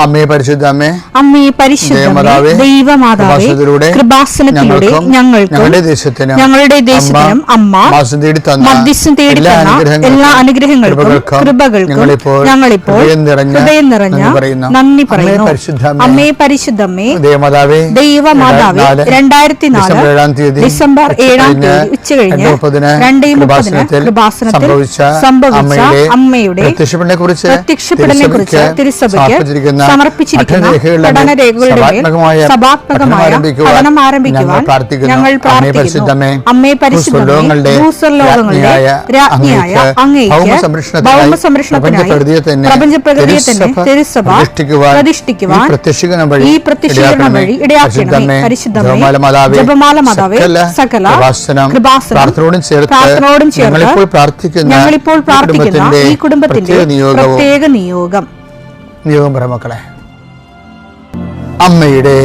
അമ്മേ പരിശുദ്ധ അമ്മേ, അമ്മേ പരിശുദ്ധ ദൈവമാതാവേ, കൃപാസനത്തിലൂടെ ഞങ്ങൾക്കും ഞങ്ങളുടെ ദേശത്തിനും അമ്മ മധ്യസ്ഥം തേടി തന്ന എല്ലാ അനുഗ്രഹങ്ങൾക്കും കൃപകൾക്കും ഞങ്ങളിപ്പോൾ ഹൃദയം നിറഞ്ഞ നന്ദി പറയുന്നു. അമ്മേ പരിശുദ്ധമ്മേ ദൈവമാതാവേ, 2004 ഡിസംബർ 7 ഉച്ചകഴിഞ്ഞ് 2:30 കൃപാസനത്തിൽ സംഭവിച്ച അമ്മയുടെ പ്രത്യക്ഷപ്പെടലിനെ കുറിച്ച് തിരുസഭയ്ക്ക് സമർപ്പിച്ചിരിക്കുന്ന പഠനരേഖകളുടെ സഭാത്മകമായ പഠനം ആരംഭിക്കുവാൻ ഞങ്ങൾ പ്രാർത്ഥിക്കുന്നു. അമ്മേ പരിശുദ്ധമേ, ഭൂസ്വർലോകങ്ങളുടെ രാജ്ഞിയായ അങ്ങേയ്ക്ക് ഭൗമ സംരക്ഷണത്തിനായി പ്രപഞ്ചപ്രകൃതിയെ തന്നെ തിരുസഭ പ്രതിഷ്ഠിക്കുവാൻ ഈ പ്രത്യക്ഷീകരണം വഴി ഇടയാക്കണമേ. പരിശുദ്ധമേ, ജപമാല മാതാവേ, സകല കൃപാസനം പ്രാർത്ഥനയോടും ചേർത്ത് ഞങ്ങളിപ്പോൾ പ്രാർത്ഥിക്കുന്ന ഈ കുടുംബത്തിന്റെ പ്രത്യേക നിയോഗം മക്കളെ, അമ്മയുടെ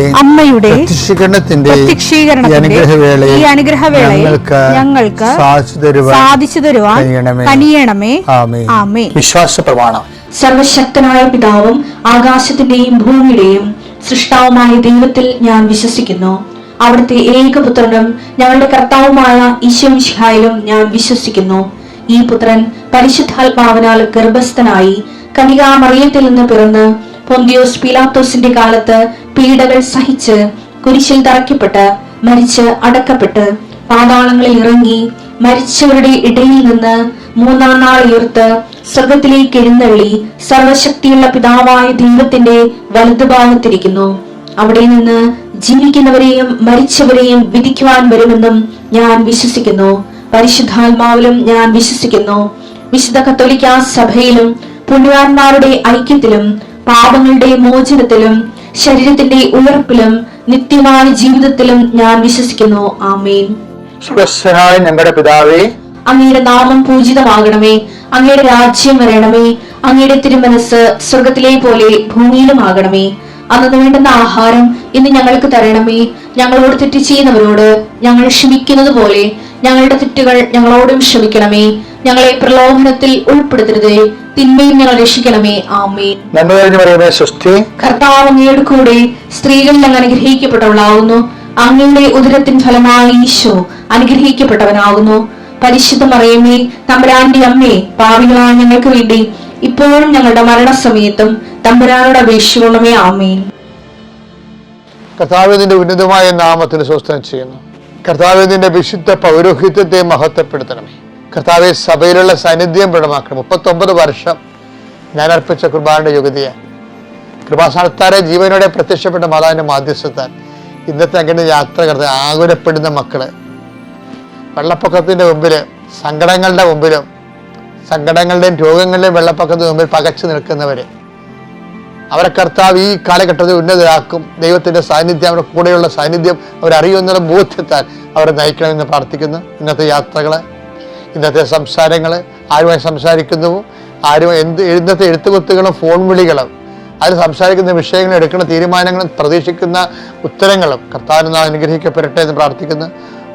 പ്രത്യക്ഷീകരണത്തിന്റെ ഈ അനുഗ്രഹവേളയിൽ ഞങ്ങൾക്ക് സാധിച്ചു തരുവാൻ കനിയണമേ. ആമേൻ. വിശ്വാസ പ്രമാണം. സർവശക്തനായ പിതാവും ആകാശത്തിന്റെയും ഭൂമിയുടെയും സൃഷ്ടാവുമായ ദൈവത്തിൽ ഞാൻ വിശ്വസിക്കുന്നു. അവിടുത്തെ ഏകപുത്രനും ഞങ്ങളുടെ കർത്താവുമായ ഈശോ മിശിഹായിലും ഞാൻ വിശ്വസിക്കുന്നു. ഈ പുത്രൻ പരിശുദ്ധാത്മാവിനാൽ ഗർഭസ്ഥനായി കന്യകാമറിയത്തിൽ നിന്ന് പിറന്ന് പൊന്തിയോസ് പീലാത്തോസിന്റെ കാലത്ത് പീഡകൾ സഹിച്ച് കുരിശിൽ തറയ്ക്കപ്പെട്ട് മരിച്ച് അടക്കപ്പെട്ട് പാതാളങ്ങളിൽ ഇറങ്ങി മരിച്ചവരുടെ ഇടയിൽ നിന്ന് 3-ാം നാൾ ഉയർത്ത് സ്വർഗത്തിലേക്ക് എഴുന്നള്ളി സർവശക്തിയുള്ള പിതാവായ ദൈവത്തിന്റെ വലതുഭാഗത്തിരിക്കുന്നു. അവിടെ നിന്ന് ജീവിക്കുന്നവരെയും മരിച്ചവരെയും വിധിക്കുവാൻ വരുമെന്നും ഞാൻ വിശ്വസിക്കുന്നു. പരിശുദ്ധാത്മാവിലും ഞാൻ വിശ്വസിക്കുന്നു. വിശുദ്ധ കത്തോലിക്കാ സഭയിലും പുണ്യവാന്മാരുടെ ഐക്യത്തിലും പാപങ്ങളുടെ മോചനത്തിലും ശരീരത്തിന്റെ ഉയർപ്പിലും നിത്യമായ ജീവിതത്തിലും ഞാൻ വിശ്വസിക്കുന്നു. ആമേൻ. ഞങ്ങളുടെ പിതാവേ, അങ്ങയുടെ നാമം പൂജിതമാകണമേ. അങ്ങയുടെ രാജ്യം വരണമേ. അങ്ങയുടെ തിരുമനസ് സ്വർഗത്തിലെ പോലെ ഭൂമിയിലുമാകണമേ. അന്നു വേണ്ടുന്ന ആഹാരം ഇന്ന് ഞങ്ങൾക്ക് തരണമേ. ഞങ്ങളോട് തെറ്റ് ചെയ്യുന്നവരോട് ഞങ്ങൾ ക്ഷമിക്കുന്നത് പോലെ ഞങ്ങളുടെ തെറ്റുകൾ ഞങ്ങളോടും ക്ഷമിക്കണമേ. ഞങ്ങളെ പ്രലോഭനത്തിൽ ഉൾപ്പെടുത്തരുതേ, തിന്മയിൽ ഞങ്ങൾ രക്ഷിക്കണമേ. ആമേൻ. കർത്താവ് അങ്ങയുടെ കൂടെ സ്ത്രീകളിൽ അങ്ങ് അനുഗ്രഹിക്കപ്പെട്ടവളാകുന്നു. അങ്ങയുടെ ഉദരത്തിൻ ഫലമായ ഈശോ അനുഗ്രഹിക്കപ്പെട്ടവനാകുന്നു. പരിശുദ്ധ മറിയമേ, തമ്പുരാന്റെ അമ്മേ, പാപികളായ ഞങ്ങൾക്ക് വേണ്ടി ഇപ്പോഴും ഞങ്ങളുടെ മരണസമയത്തും തമ്പുരാനോട് അപേക്ഷിക്കണമേ. ആമേൻ. കർത്താവിന്റെ ഉന്നതമായ നാമത്തിന് സ്വസ്ഥം ചെയ്യുന്നു. കർത്താവിന്റെ വിശുദ്ധ പൗരോഹിത്യത്തെ മഹത്വപ്പെടുത്തണമേ. കർത്താവെ, സഭയിലുള്ള സാന്നിധ്യം പ്രകടമാക്കണം. 39 വർഷം ഞാൻ അർപ്പിച്ച കുർബാനയുടെ യുഗതിയാണ്. കൃപാസ്ഥാനത്താരെ ജീവനോടെ പ്രത്യക്ഷപ്പെട്ട മാതാവിന്റെ മാധ്യസ്ഥത്താൽ ഇന്നത്തെ അങ്ങനെ യാത്ര കടത്തി ആകുലപ്പെടുന്ന മക്കള്, വെള്ളപ്പൊക്കത്തിന്റെ മുമ്പില്, സങ്കടങ്ങളുടെയും രോഗങ്ങളുടെയും വെള്ളപ്പൊക്കത്തിന് മുമ്പിൽ പകച്ചു നിൽക്കുന്നവര്, അവരെ കർത്താവ് ഈ കാലഘട്ടത്തിൽ ഉന്നതരാക്കും. ദൈവത്തിന്റെ സാന്നിധ്യം, അവരുടെ കൂടെയുള്ള സാന്നിധ്യം അവരറിയുന്ന ബോധ്യത്താൽ അവരെ നയിക്കണമെന്ന് പ്രാർത്ഥിക്കുന്നു. ഇന്നത്തെ യാത്രകള്, ഇന്നത്തെ സംസാരങ്ങള്, ആരുമായി സംസാരിക്കുന്നുവോ, ഇന്നത്തെ എഴുത്തുകുത്തുകളും ഫോൺ വിളികളും, അതിൽ സംസാരിക്കുന്ന വിഷയങ്ങൾ, എടുക്കുന്ന തീരുമാനങ്ങളും, പ്രതീക്ഷിക്കുന്ന ഉത്തരങ്ങളും കർത്താവിന് അനുഗ്രഹിക്കപ്പെടട്ടെ എന്ന് പ്രാർത്ഥിക്കുന്നു.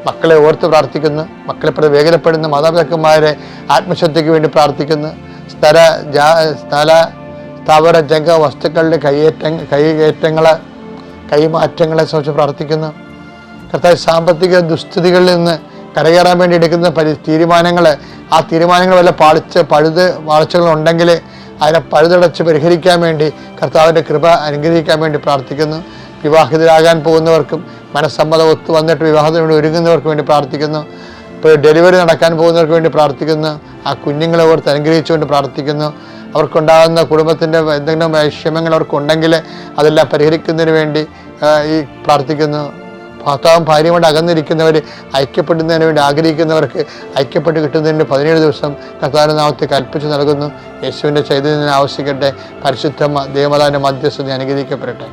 മക്കളെ ഓർത്ത് പ്രാർത്ഥിക്കുന്നു. മക്കളെ പ്രതി വേദനപ്പെടുന്ന മാതാപിതാക്കന്മാരെ ആത്മശക്തിക്ക് വേണ്ടി പ്രാർത്ഥിക്കുന്നു. സ്ഥാവര ജംഗ വസ്തുക്കളുടെ കൈമാറ്റങ്ങളെ സംബന്ധിച്ച് പ്രാർത്ഥിക്കുന്നു. കർത്താവ് സാമ്പത്തിക ദുസ്ഥിതികളിൽ നിന്ന് കരകയറാൻ വേണ്ടി എടുക്കുന്ന തീരുമാനങ്ങൾ, ആ തീരുമാനങ്ങൾ വല്ല വാഴ്ചകളുണ്ടെങ്കിൽ അതിനെ പഴുതടച്ച് പരിഹരിക്കാൻ വേണ്ടി കർത്താവിൻ്റെ കൃപ അനുഗ്രഹിക്കാൻ വേണ്ടി പ്രാർത്ഥിക്കുന്നു. വിവാഹിതരാകാൻ പോകുന്നവർക്കും മനസ്സമ്മതം ഒത്തു വന്നിട്ട് വിവാഹത്തിന് വേണ്ടി ഒരുങ്ങുന്നവർക്ക് വേണ്ടി പ്രാർത്ഥിക്കുന്നു. ഇപ്പോൾ ഡെലിവറി നടക്കാൻ പോകുന്നവർക്ക് വേണ്ടി പ്രാർത്ഥിക്കുന്നു. ആ കുഞ്ഞുങ്ങളെ ഓർത്ത് അനുഗ്രഹിച്ചുകൊണ്ട് പ്രാർത്ഥിക്കുന്നു. അവർക്കുണ്ടാകുന്ന കുടുംബത്തിൻ്റെ എന്തെങ്കിലും വൈഷമ്യങ്ങൾ അവർക്കുണ്ടെങ്കിൽ അതെല്ലാം പരിഹരിക്കുന്നതിന് വേണ്ടി ഈ പ്രാർത്ഥിക്കുന്നു. ഭർത്താവും ഭാര്യയുമായിട്ട് അകന്നിരിക്കുന്നവർ ഐക്യപ്പെടുന്നതിന് വേണ്ടി ആഗ്രഹിക്കുന്നവർക്ക് ഐക്യപ്പെട്ട് കിട്ടുന്നതിന് 17 ദിവസം കർത്താവിന്റെ നാമത്തെ കൽപ്പിച്ച് നൽകുന്നു. യേശുവിൻ്റെ ചൈതന്യം ആവശ്യിക്കട്ടെ. പരിശുദ്ധ ദേവമാതാവിൻ്റെ മധ്യസ്ഥത അനുഗ്രഹിക്കപ്പെടട്ടെ.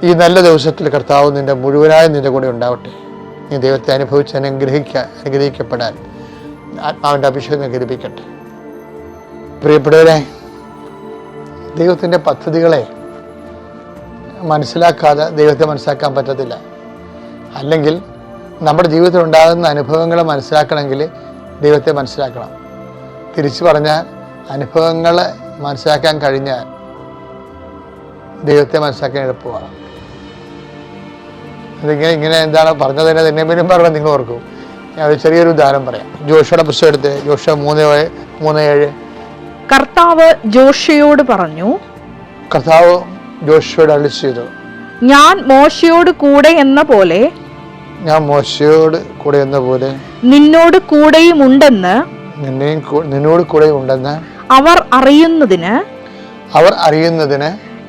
ഈ നല്ല ദിവസത്തിൽ കർത്താവ് മുഴുവനായും കൂടെ ഉണ്ടാവട്ടെ. നീ ദൈവത്തെ അനുഭവിച്ച് അനുഗ്രഹിക്കപ്പെടാൻ ആത്മാവിൻ്റെ അഭിഷേകം ഗ്രഹിക്കട്ടെ. പ്രിയപ്പെട്ടവരെ, ദൈവത്തിൻ്റെ പദ്ധതികളെ മനസ്സിലാക്കാതെ ദൈവത്തെ മനസ്സിലാക്കാൻ പറ്റത്തില്ല. അല്ലെങ്കിൽ നമ്മുടെ ജീവിതത്തിൽ ഉണ്ടാകുന്ന അനുഭവങ്ങളെ മനസ്സിലാക്കണമെങ്കിൽ ദൈവത്തെ മനസ്സിലാക്കണം. തിരിച്ചു പറഞ്ഞാൽ അനുഭവങ്ങളെ മനസ്സിലാക്കാൻ കഴിഞ്ഞാൽ ദൈവത്തെ മനസ്സിലാക്കാൻ എളുപ്പമാണ്. ഇങ്ങനെ എന്താണ് പറഞ്ഞതിനെ തന്നെ പേരും പറഞ്ഞാൽ നിങ്ങൾ ഓർക്കും. ഞാൻ ഒരു ചെറിയൊരു ഉദാഹരണം പറയാം. ജോഷയുടെ പുസ്തകം എടുത്ത് ജോഷ 3:7 കർത്താവ് ജോഷയോട് പറഞ്ഞു, കർത്താവ് ജോഷയോട് അരുളി ചെയ്തു, ഞാൻ മോശയോട് കൂടെ എന്ന പോലെ നിന്നോട് കൂടെയും ഉണ്ടെന്ന് അവർ അറിയുന്നതിന്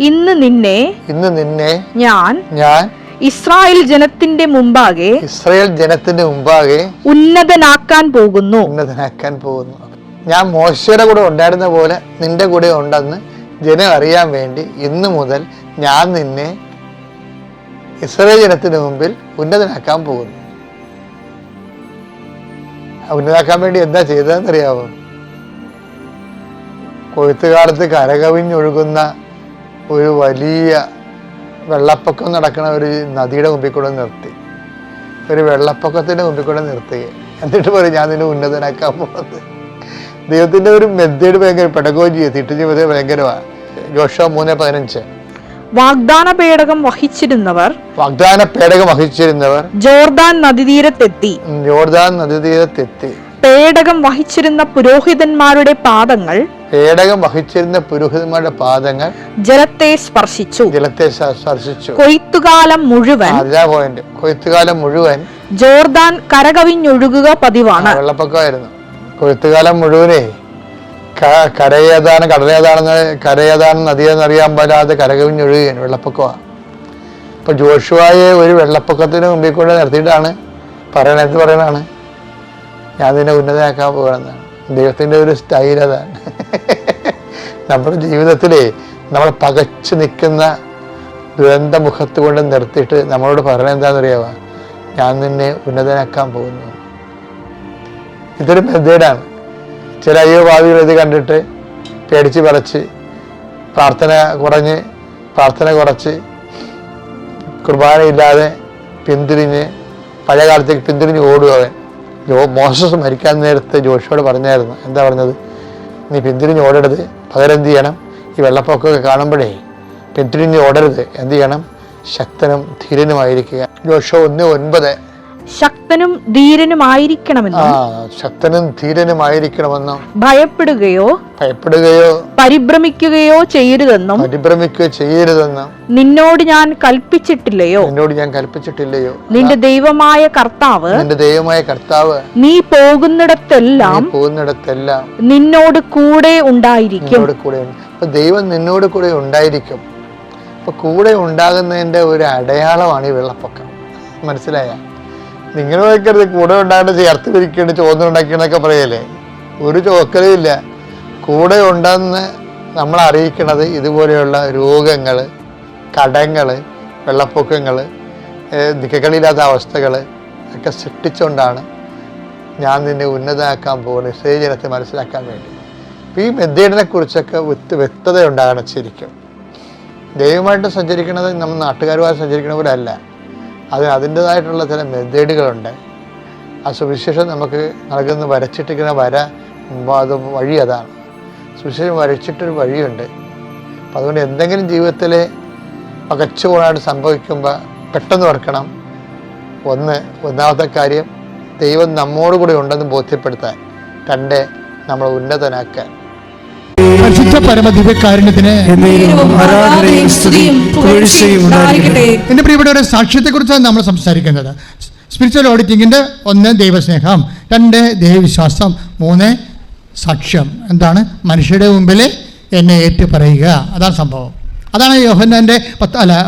ഇന്ന് നിന്നെ ഞാൻ ഇസ്രായേൽ ജനത്തിന്റെ മുമ്പാകെ ഉന്നതനാക്കാൻ പോകുന്നു. ഞാൻ മോശയുടെ കൂടെ ഉണ്ടായിരുന്ന പോലെ നിന്റെ കൂടെ ഉണ്ടെന്ന് ജനം അറിയാൻ വേണ്ടി ഇന്നു മുതൽ ഞാൻ നിന്നെ ഇസ്രായേൽ ജനത്തിന് മുമ്പിൽ ഉന്നതനാക്കാൻ പോകുന്നു. ഉന്നതാക്കാൻ വേണ്ടി എന്താ ചെയ്തതെന്നറിയാമോ? കൊയ്ത്തുകാലത്ത് കരകവിഞ്ഞൊഴുകുന്ന ഒരു വലിയ വെള്ളപ്പൊക്കം നടക്കുന്ന ഒരു നദിയുടെ മുമ്പിൽ കൂടെ നിർത്തി, ഒരു വെള്ളപ്പൊക്കത്തിന്റെ മുമ്പിൽ കൂടെ നിർത്തുക. എന്നിട്ട് പറയും ഞാൻ നിന്നെ ഉന്നതനാക്കാൻ പോകുന്നത്. ദൈവത്തിന്റെ ഒരു മെത്തേഡ് ഭയങ്കര പെടകോജി തിട്ടുജീവിതം ഭയങ്കരമാണ്. ജോഷുവ 3:15 വാഗ്ദാന പേടകം വഹിച്ചിരുന്നവർ ജോർദാൻ നദീതീരത്തെത്തി. പേടകം വഹിച്ചിരുന്ന പുരോഹിതന്മാരുടെ പാദങ്ങൾ ജലത്തെ സ്പർശിച്ചു. കൊയ്ത്തുകാലം മുഴുവൻ ജോർദാൻ കരകവിഞ്ഞൊഴുകുക പതിവാണ്. വെള്ളപ്പൊക്കമായിരുന്നു. കൊയ്ത്തുകാലം മുഴുവനേ കരയേതാണെന്ന് നദിയെന്നറിയാൻ പാടാതെ കരകവിഞ്ഞൊഴുകുകയാണ്. വെള്ളപ്പൊക്കമാണ്. ഇപ്പൊ ജോഷുവയെ ഒരു വെള്ളപ്പൊക്കത്തിന് മുമ്പിൽ കൂടെ നിർത്തിയിട്ടാണ് പറയണതാണ് ഞാൻ നിന്നെ ഉന്നതനാക്കാൻ പോകണമെന്നാണ്. ദൈവത്തിന്റെ ഒരു സ്റ്റൈൽ അതാണ്. നമ്മുടെ ജീവിതത്തിലെ നമ്മൾ പകച്ചു നിൽക്കുന്ന ദുരന്ത മുഖത്ത് കൊണ്ട് നിർത്തിയിട്ട് നമ്മളോട് പറയണത് എന്താണെന്നറിയാമോ? ഞാൻ നിന്നെ ഉന്നതനാക്കാൻ പോകുന്നു. ഇതൊരു മെത്തേഡാണ്. ചില അയ്യോഭാവികൾ ഇത് കണ്ടിട്ട് പേടിച്ച് പറച്ച് പ്രാർത്ഥന കുറച്ച് കുർബാനയില്ലാതെ പിന്തിരിഞ്ഞ് പഴയ കാലത്തേക്ക് പിന്തിരിഞ്ഞ് ഓടുക. അവൻ മോശസ് മരിക്കാൻ നേരത്തെ ജോഷുവോട് പറഞ്ഞായിരുന്നു. എന്താ പറഞ്ഞത്? നീ പിന്തിരിഞ്ഞ് ഓടരുത്, പകരം എന്ത് ചെയ്യണം? ഈ വെള്ളപ്പൊക്കമൊക്കെ കാണുമ്പോഴേ പിന്തിരിഞ്ഞ് ഓടരുത്. എന്ത് ചെയ്യണം? ശക്തനും ധീരനുമായിരിക്കുക. ജോഷുവ 1:9 ശക്തനും ധീരനുമായിരിക്കണമെന്നും ഭയപ്പെടുകയോ പരിഭ്രമിക്കുകയോ ചെയ്യരുതെന്നും നിന്നോട് ഞാൻ കൽപ്പിച്ചിട്ടില്ലയോ? നിന്റെ ദൈവമായ കർത്താവ് നീ പോകുന്നിടത്തെല്ലാം നിന്നോട് കൂടെ ഉണ്ടായിരിക്കും. ദൈവം നിന്നോട് കൂടെ ഉണ്ടായിരിക്കും. അപ്പൊ കൂടെ ഉണ്ടാകുന്നതിന്റെ ഒരു അടയാളമാണ് ഈ വെള്ളപ്പൊക്കം. മനസ്സിലായ? നിങ്ങൾ നോക്കരുത് കൂടെ ഉണ്ടാകേണ്ട ചേർത്ത് പിരിക്കേണ്ട ചോന്നുണ്ടാക്കിയെന്നൊക്കെ പറയല്ലേ. ഒരു ചോക്കലും ഇല്ല. കൂടെ ഉണ്ടെന്ന് നമ്മൾ അറിയിക്കണത് ഇതുപോലെയുള്ള രോഗങ്ങൾ, കടങ്ങൾ, വെള്ളപ്പൊക്കങ്ങൾ, നിക്കക്കളില്ലാത്ത അവസ്ഥകൾ ഒക്കെ സൃഷ്ടിച്ചുകൊണ്ടാണ് ഞാൻ നിന്നെ ഉന്നതനാക്കാൻ പോകുന്നത്, ഇസ്രായേൽ ജനത്തെ മനസ്സിലാക്കാൻ വേണ്ടി. അപ്പോൾ ഈ മെത്തേഡിനെ കുറിച്ചൊക്കെ വ്യക്തത ഉണ്ടാകണം. ശരിക്കും ദൈവമായിട്ട് സഞ്ചരിക്കുന്നത് നമ്മൾ നാട്ടുകാരുമായി സഞ്ചരിക്കണ പോലെ അല്ല. അതിൻ്റെതായിട്ടുള്ള ചില മെത്തേഡുകളുണ്ട്. ആ സുവിശേഷം നമുക്ക് നൽകുന്ന വരച്ചിട്ടിരിക്കുന്ന അത് വഴി അതാണ്. സുവിശേഷം വരച്ചിട്ടൊരു വഴിയുണ്ട്. അപ്പം അതുകൊണ്ട് എന്തെങ്കിലും ജീവിതത്തിൽ പകച്ചുപോകാനായിട്ട് സംഭവിക്കുമ്പോൾ പെട്ടെന്ന് ഓർക്കണം. ഒന്നാമത്തെ കാര്യം ദൈവം നമ്മോട് കൂടെ ഉണ്ടെന്ന് ബോധ്യപ്പെടുത്താൻ. 2 നമ്മളെ ഉന്നതനാക്കാൻ. പരിശുദ്ധ പരമദിവ്യകാരുണ്യത്തിന് എന്റെ പ്രിയപ്പെട്ടവരെ, സാക്ഷ്യത്തെക്കുറിച്ചാണ് നമ്മൾ സംസാരിക്കുന്നത്. സ്പിരിച്വൽ ഓഡിറ്റിങ്ങിന്റെ 1 ദൈവസ്നേഹം, 2 ദൈവവിശ്വാസം, 3 സാക്ഷ്യം. എന്താണ്? മനുഷ്യരുടെ മുമ്പിൽ എന്നെ ഏറ്റു പറയുക. അതാണ് സംഭവം. അതാണ് യോഹന്നാന്റെ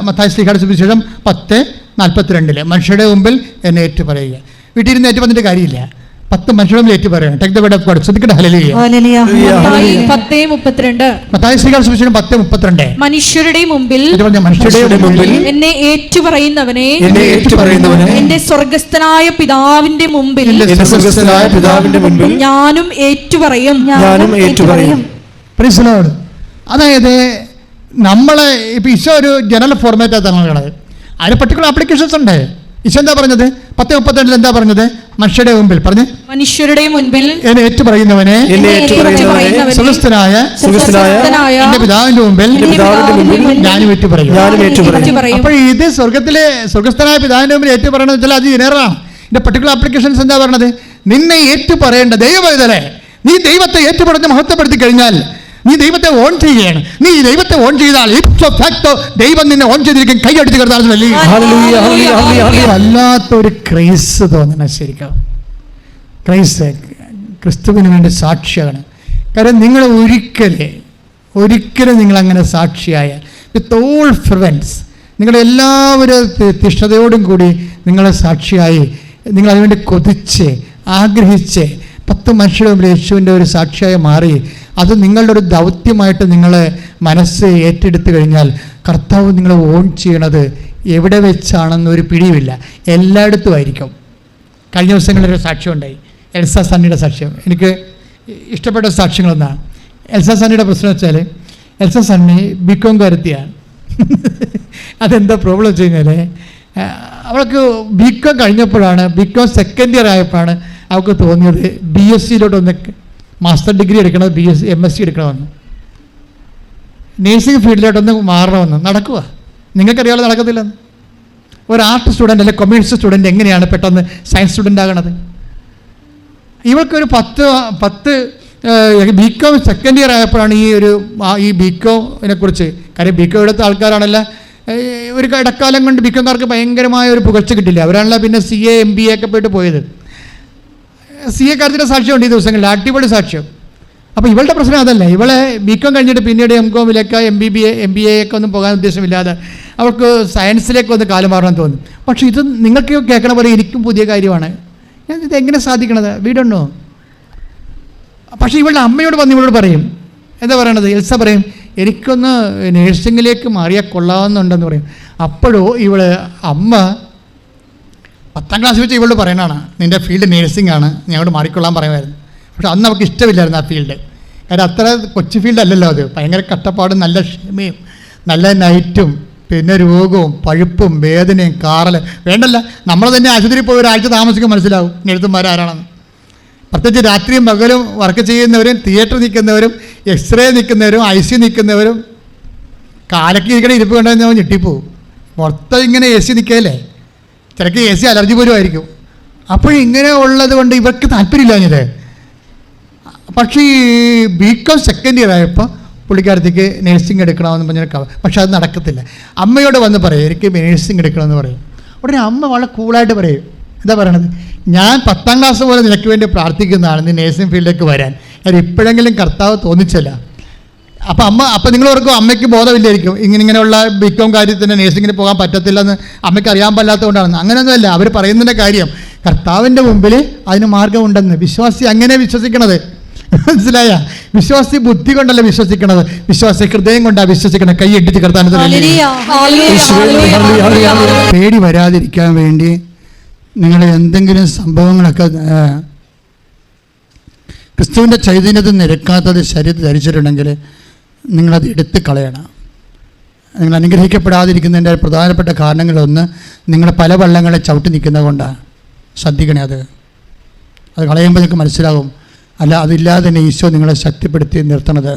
മത്തായി ശ്ലീഹായുടെ സുവിശേഷം 10:42 മനുഷ്യരുടെ മുമ്പിൽ എന്നെ ഏറ്റു പറയുക. വീട്ടിലിരുന്ന് ഏറ്റു വന്നിട്ട് കാര്യമില്ല. 10 മനുഷ്യരും ഏറ്റു പറയണം. Take the word of God. ശ്രദ്ധിക്കട്ടെ. ഹല്ലേലൂയ. മത്തായി ശ്ലീഹായുടെ സുവിശേഷം 10:32 മനുഷ്യരുടെ മുമ്പിൽ എന്നെ ഏറ്റുപറയുന്നവനെ എന്റെ സ്വർഗ്ഗസ്ഥനായ പിതാവിന്റെ മുമ്പിൽ ഞാനും ഏറ്റുപറയും. Praise the Lord. അതായത് നമ്മളെ ഇപ്പം ഈശോ ഒരു ജനറൽ ഫോർമാറ്റാണ് തന്നത്. അതിന് പർട്ടിക്കുലർ ആപ്ലിക്കേഷൻസ് ഉണ്ട്. ഈശോ എന്താ പറഞ്ഞത്? 10:32 എന്താ പറഞ്ഞത്? മനുഷ്യരുടെ മുമ്പിൽ പറഞ്ഞ്, മനുഷ്യരുടെ മുൻപിൽ എന്നെ ഏറ്റുപറയുന്നവനെ സുഖസ്ഥനായ എന്റെ പിതാവിന്റെ മുമ്പിൽ ഞാനും ഏറ്റുപറയും. അപ്പോൾ ഇത് സ്വർഗസ്ഥനായ പിതാവിന്റെ മുമ്പിൽ ഏറ്റുപറയണമെന്ന് വെച്ചാൽ അത് ജനറലാണ്. ഇതിന്റെ പർട്ടിക്കുലർ ആപ്ലിക്കേഷൻസ് എന്താ പറയണത്? നിന്നെ ഏറ്റുപറയേണ്ട ദൈവവേദനെ, നീ ദൈവത്തെ ഏറ്റുപറഞ്ഞ് മഹത്വപ്പെടുത്തി കഴിഞ്ഞാൽ നീ ദൈവത്തെ ഓൺ ചെയ്യുകയാണ്. നീ ദൈവത്തെ ഓൺ ചെയ്താൽ ദൈവം നിന്നെ ഓൺ ചെയ്തിരിക്കും. കൈയടിച്ച് കിടന്നാൽ വല്ലാത്തൊരു ക്രൈസ് തോന്നണം. ശരിക്കും ക്രൈസ് ക്രിസ്തുവിന് വേണ്ടി സാക്ഷിയാണ്. കാരണം നിങ്ങൾ ഒരിക്കലും നിങ്ങളങ്ങനെ സാക്ഷിയായ വിത്ത് ഓൾ ഫെർവൻസ്, നിങ്ങളെല്ലാവരും തിഷ്ഠതയോടും കൂടി നിങ്ങളെ സാക്ഷിയായി, നിങ്ങൾ അതിനുവേണ്ടി കൊതിച്ച് ആഗ്രഹിച്ച് 10 മനുഷ്യരുടെ മുമ്പിൽ യേശുവിൻ്റെ ഒരു സാക്ഷിയായി മാറി, അത് നിങ്ങളുടെ ഒരു ദൗത്യമായിട്ട് നിങ്ങൾ മനസ്സ് ഏറ്റെടുത്ത് കഴിഞ്ഞാൽ കർത്താവ് നിങ്ങളെ ഓൺ ചെയ്യണത് എവിടെ വെച്ചാണെന്നൊരു പിടിയുമില്ല, എല്ലായിടത്തും ആയിരിക്കും. കഴിഞ്ഞ ദിവസങ്ങളിലൊരു സാക്ഷ്യം ഉണ്ടായി, എൽസ സണ്ണിയുടെ സാക്ഷ്യം. എനിക്ക് ഇഷ്ടപ്പെട്ട സാക്ഷ്യങ്ങളൊന്നാണ്. എൽസ സണ്ണിയുടെ പ്രശ്നം വെച്ചാൽ, എൽസ സണ്ണി ബികോം കാരത്തിയാണ്. അതെന്താ പ്രോബ്ലം വെച്ച് കഴിഞ്ഞാൽ, അവൾക്ക് ബികോം കഴിഞ്ഞപ്പോഴാണ്, ബികോം സെക്കൻഡ് ഇയർ ആയപ്പോഴാണ് അവൾക്ക് തോന്നിയത് BSc മാസ്റ്റർ ഡിഗ്രി എടുക്കണത്, MSc എടുക്കണമെന്ന്, നേഴ്സിംഗ് ഫീൽഡിലോട്ടൊന്ന് മാറണമെന്ന്. നടക്കുക? നിങ്ങൾക്കറിയാമല്ലോ നടക്കത്തില്ലെന്ന്. ഒരു ആർട്ട് സ്റ്റുഡൻറ്റ് അല്ലെങ്കിൽ കൊമേഴ്സ് സ്റ്റുഡൻറ്റ് എങ്ങനെയാണ് പെട്ടെന്ന് സയൻസ് സ്റ്റുഡൻ്റ് ആകണത്? ഇവൾക്കൊരു 10 ബികോം സെക്കൻഡ് ഇയർ ആയപ്പോഴാണ് ഈ ബികോമിനെ കുറിച്ച്, കാര്യം ബികോം എടുത്ത ആൾക്കാരാണല്ലോ ഒരു ഇടക്കാലം കൊണ്ട് ബികോംകാർക്ക് ഭയങ്കരമായ ഒരു പുകഴ്ച കിട്ടില്ല. അവരാണല്ലോ പിന്നെ CA MBA ഒക്കെ പോയിട്ട് പോയത്. CA കാര്യത്തിൻ്റെ സാക്ഷ്യമുണ്ട് ഈ ദിവസങ്ങളിൽ, അടിപൊളി സാക്ഷ്യം. അപ്പോൾ ഇവളുടെ പ്രശ്നം അതല്ല. ഇവളെ ബികോം കഴിഞ്ഞിട്ട് പിന്നീട് MCOമിലേക്ക് MBA ഒക്കെ ഒന്നും പോകാൻ ഉദ്ദേശമില്ലാതെ അവൾക്ക് സയൻസിലേക്ക് ഒന്ന് കാലം മാറണം തോന്നും. പക്ഷേ ഇത് നിങ്ങൾക്ക് കേൾക്കണ പോലെ എനിക്കും പുതിയ കാര്യമാണ്. ഞാൻ ഇതെങ്ങനെ സാധിക്കണത്? വീടുണ്ടോ? പക്ഷേ ഇവളുടെ അമ്മയോട് വന്ന് ഇവളോട് പറയും, എന്താ പറയണത്? എൽസ പറയും, എനിക്കൊന്ന് നേഴ്സിങ്ങിലേക്ക് മാറിയാൽ കൊള്ളാമെന്നുണ്ടെന്ന് പറയും. അപ്പോഴോ അമ്മ 10ാം ക്ലാസ് വെച്ച് ഇവളോട് പറയണതാണ്, നിൻ്റെ ഫീൽഡ് നേഴ്സിംഗ് ആണ്, ഞങ്ങളോട് മാറിക്കൊള്ളാൻ പറയുമായിരുന്നു. പക്ഷെ അന്ന് അവൾക്ക് ഇഷ്ടമില്ലായിരുന്നു ആ ഫീൽഡ്. കാര്യം അത്ര കൊച്ചു ഫീൽഡ് അല്ലല്ലോ അത്. ഭയങ്കര കഷ്ടപ്പാടും നല്ല ക്ഷമയും നല്ല നൈറ്റും പിന്നെ രോഗവും പഴുപ്പും വേദനയും കാറൽ വേണ്ടല്ല. നമ്മൾ തന്നെ ആശുപത്രിയിൽ പോയി ഒരാഴ്ച താമസിക്കാൻ മനസ്സിലാവും എഴുത്തുമാരാരാണെന്ന്. പ്രത്യേകിച്ച് രാത്രിയും പകലും വർക്ക് ചെയ്യുന്നവരും തിയേറ്ററിൽ നിൽക്കുന്നവരും എക്സ്റേ നിൽക്കുന്നവരും IC നിൽക്കുന്നവരും കാലൊക്കെ ഇരിക്കണ ഇരിപ്പ് കണ്ടുകഴിഞ്ഞാൽ ഞെട്ടിപ്പോവും. മൊത്തം ഇങ്ങനെ AC നിൽക്കല്ലേ, ചിലക്ക് AC അലർജി പോലും ആയിരിക്കും. അപ്പോൾ ഇങ്ങനെ ഉള്ളത് കൊണ്ട് ഇവർക്ക് താല്പര്യമില്ലാഞ്ഞത്. പക്ഷേ ഈ ബികോം സെക്കൻഡ് ഇയർ ആയപ്പോൾ പുള്ളിക്കാരത്തേക്ക് നേഴ്സിംഗ് എടുക്കണമെന്ന് പറഞ്ഞാൽ, പക്ഷെ അത് നടക്കത്തില്ല. അമ്മയോട് വന്ന് പറയും, എനിക്ക് നേഴ്സിംഗ് എടുക്കണമെന്ന് പറയും. ഉടനെ അമ്മ വളരെ കൂളായിട്ട് പറയും, എന്താ പറയണത്? ഞാൻ 10ാം ക്ലാസ് പോലെ നിനക്ക് വേണ്ടി പ്രാർത്ഥിക്കുന്നതാണ് നീ നേഴ്സിംഗ് ഫീൽഡിലേക്ക് വരാൻ. അത് ഇപ്പോഴെങ്കിലും കർത്താവ് തോന്നിച്ചല്ല. അപ്പോൾ നിങ്ങൾ ഓർക്കും അമ്മയ്ക്ക് ബോധമില്ലായിരിക്കും, ഇങ്ങനെയുള്ള ബികോം കാര്യത്തിന് നേഴ്സിങ്ങിന് പോകാൻ പറ്റത്തില്ലെന്ന് അമ്മയ്ക്ക് അറിയാൻ പാടില്ലാത്തതുകൊണ്ടാണ്. അങ്ങനെയൊന്നുമല്ല, അവർ പറയുന്നതിൻ്റെ കാര്യം കർത്താവിൻ്റെ മുമ്പിൽ അതിന് മാർഗമുണ്ടെന്ന്. വിശ്വാസി അങ്ങനെ വിശ്വസിക്കണത്, മനസ്സിലായ? വിശ്വാസി ബുദ്ധി കൊണ്ടല്ല വിശ്വസിക്കണത്, വിശ്വാസി ഹൃദയം കൊണ്ടാണ് വിശ്വസിക്കണത്. കൈ ഇട്ടിച്ച് കർത്താൻ പേടി വരാതിരിക്കാൻ വേണ്ടി നിങ്ങൾ എന്തെങ്കിലും സംഭവങ്ങളൊക്കെ ക്രിസ്തുവിൻ്റെ ചൈതന്യത്തിൽ നിരക്കാത്തത് ശരീരത്തിൽ ധരിച്ചിട്ടുണ്ടെങ്കിൽ നിങ്ങളത് എടുത്ത് കളയണം. നിങ്ങൾ അനുഗ്രഹിക്കപ്പെടാതിരിക്കുന്നതിൻ്റെ പ്രധാനപ്പെട്ട കാരണങ്ങളൊന്ന് നിങ്ങൾ പല വള്ളങ്ങളെ ചവിട്ടി നിൽക്കുന്നത് കൊണ്ടാണ്. ശ്രദ്ധിക്കണേ, അത് കളയുമ്പോൾ നിങ്ങൾക്ക് മനസ്സിലാകും. അല്ല, അതില്ലാതെ തന്നെ ഈശോ നിങ്ങളെ ശക്തിപ്പെടുത്തി നിർത്തണത്.